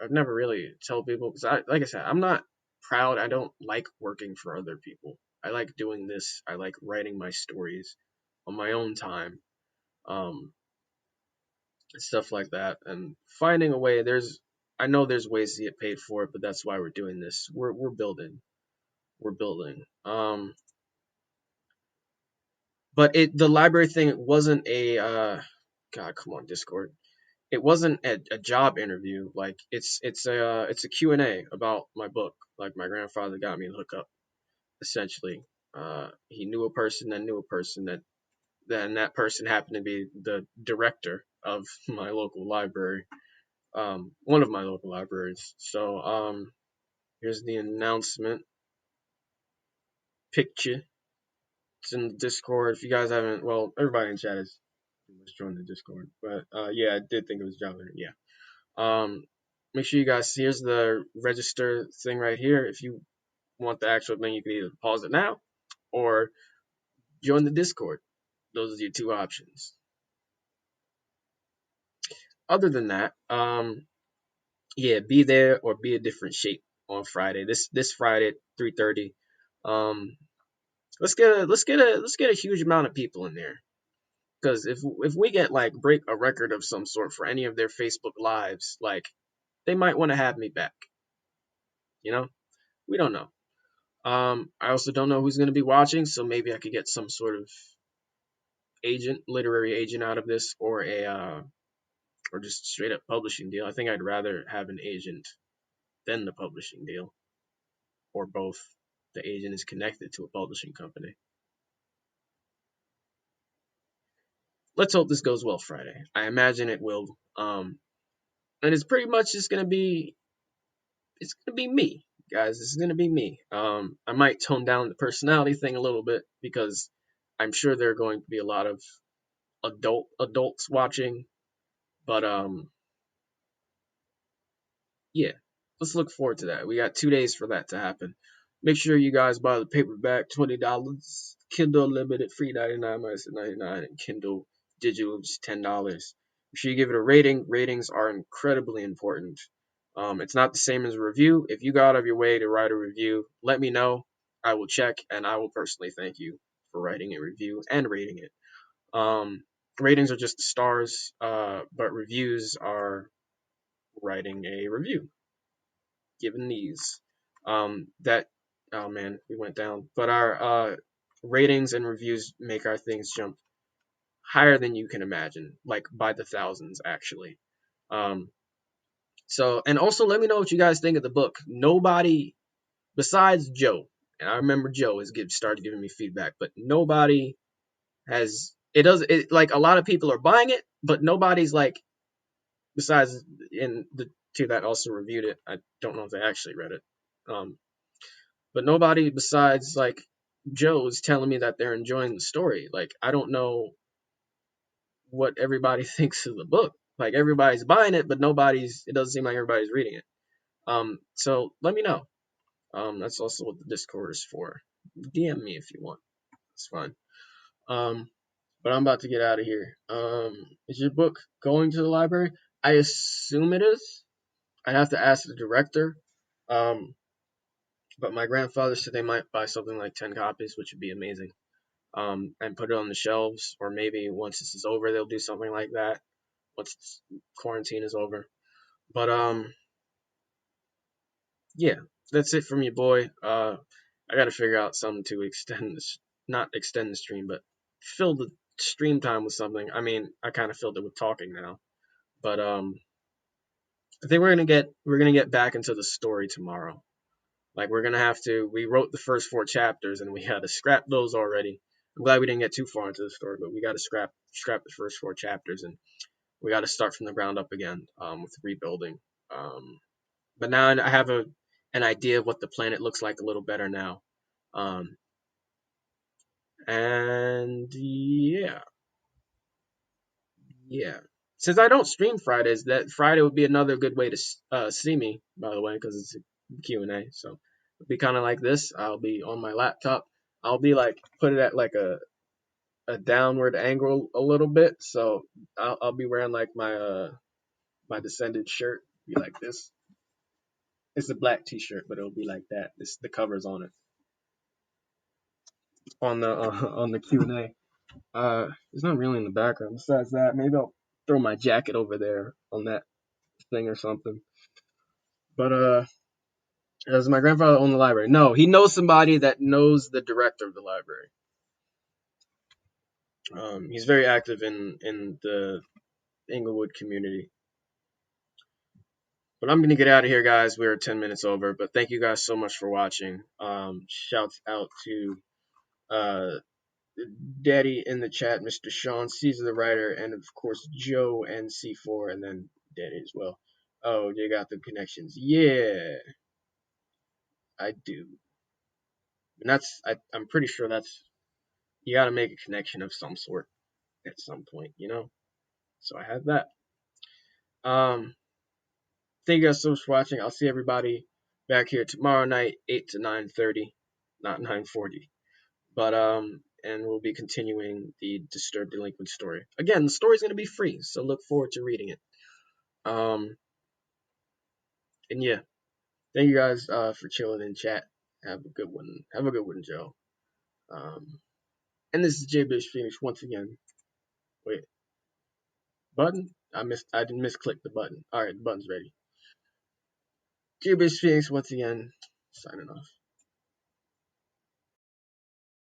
really told people because like I said, I'm not proud. I don't like working for other people. I like doing this. I like writing my stories on my own time, um, stuff like that, and finding a way. I know there's ways to get paid for it, but that's why we're doing this. We're building. We're building. But the library thing, it wasn't a God, come on, Discord. It wasn't a job interview. Like it's a Q&A about my book. Like my grandfather got me to hook up, essentially. He knew a person that knew a person that then that person happened to be the director of my local library, one of my local libraries. So here's the announcement picture. It's in the Discord. If you guys haven't, well, everybody in chat has pretty much joined the Discord. But yeah, I did think it was Java. Yeah. Make sure you guys see. Here's the register thing right here. If you want the actual thing, you can either pause it now or join the Discord. Those are your two options. Other than that, yeah, be there or be a different shape on Friday. This Friday at 3:30. Um, let's get a huge amount of people in there. Because if we get like break a record of some sort for any of their Facebook lives, like they might want to have me back. You know, we don't know. I also don't know who's going to be watching, so maybe I could get some sort of literary agent out of this, or just straight up publishing deal. I think I'd rather have an agent than the publishing deal, or both. The agent is connected to a publishing company. Let's hope this goes well Friday. I imagine it will. And it's pretty much just gonna be me, guys. This is gonna be me. I might tone down the personality thing a little bit because I'm sure there are going to be a lot of adults watching, but yeah, let's look forward to that. We got 2 days for that to happen. Make sure you guys buy the paperback, $20. Kindle Unlimited, free 99 minus 99, and Kindle Digital, just $10. Make sure you give it a rating. Ratings are incredibly important. It's not the same as a review. If you go out of your way to write a review, let me know. I will check, and I will personally thank you for writing a review and rating it. Um, Ratings are just the stars, but reviews are writing a review. Given these, that oh man, we went down, but our ratings and reviews make our things jump higher than you can imagine, like by the thousands actually. Um, so and also let me know what you guys think of the book. Nobody besides Joe, and I remember Joe has started giving me feedback, but nobody has. It like a lot of people are buying it, but nobody's like besides in the two that also reviewed it. I don't know if they actually read it. Um, but nobody besides like Joe is telling me that they're enjoying the story. Like I don't know what everybody thinks of the book. Like everybody's buying it, but nobody's. It doesn't seem like everybody's reading it. So let me know. That's also what the Discord is for. DM me if you want. It's fine. Um, but I'm about to get out of here. Is your book going to the library? I assume it is. I have to ask the director. Um, but my grandfather said they might buy something like 10 copies, which would be amazing. And put it on the shelves, or maybe once this is over, they'll do something like that. Once quarantine is over. But yeah, that's it from you, boy. I got to figure out something to extend this, not extend the stream, but fill the stream time with something. I mean, I kind of filled it with talking now, but I think we're gonna get back into the story tomorrow. Like we're gonna have to. We wrote the first 4 chapters, and we had to scrap those already. I'm glad we didn't get too far into the story, but we got to scrap the first 4 chapters, and we got to start from the ground up again with rebuilding. But now I have an idea of what the planet looks like a little better now. Um, and yeah. Since I don't stream Fridays, that Friday would be another good way to see me. By the way, because it's a Q&A, so it'll be kind of like this. I'll be on my laptop. I'll be like put it at like a downward angle a little bit, so I'll be wearing like my descended shirt, be like this. It's a black T-shirt, but it'll be like that. The covers on it. on the Q&A. It's not really in the background. Besides that, maybe I'll throw my jacket over there on that thing or something. But does my grandfather own the library? No, he knows somebody that knows the director of the library. He's very active in the Inglewood community. But I'm gonna get out of here, guys. We're 10 minutes over, but thank you guys so much for watching. Shouts out to uh, Daddy in the chat, Mr. Sean Caesar the writer, and of course Joe and C4, and then Daddy as well. Oh, you got the connections. Yeah, I do. And I'm pretty sure that's you got to make a connection of some sort at some point, you know. So I have that. Thank you guys so much for watching. I'll see everybody back here tomorrow night, 8 to 9:30, not 9:40. But and we'll be continuing the Disturbed Delinquent story. Again, the story's gonna be free, so look forward to reading it. And yeah, thank you guys for chilling in chat. Have a good one. Have a good one, Joe. And this is J Bish Phoenix once again. Wait, button? I didn't misclick the button. Alright, the button's ready. J Bish Phoenix once again, signing off.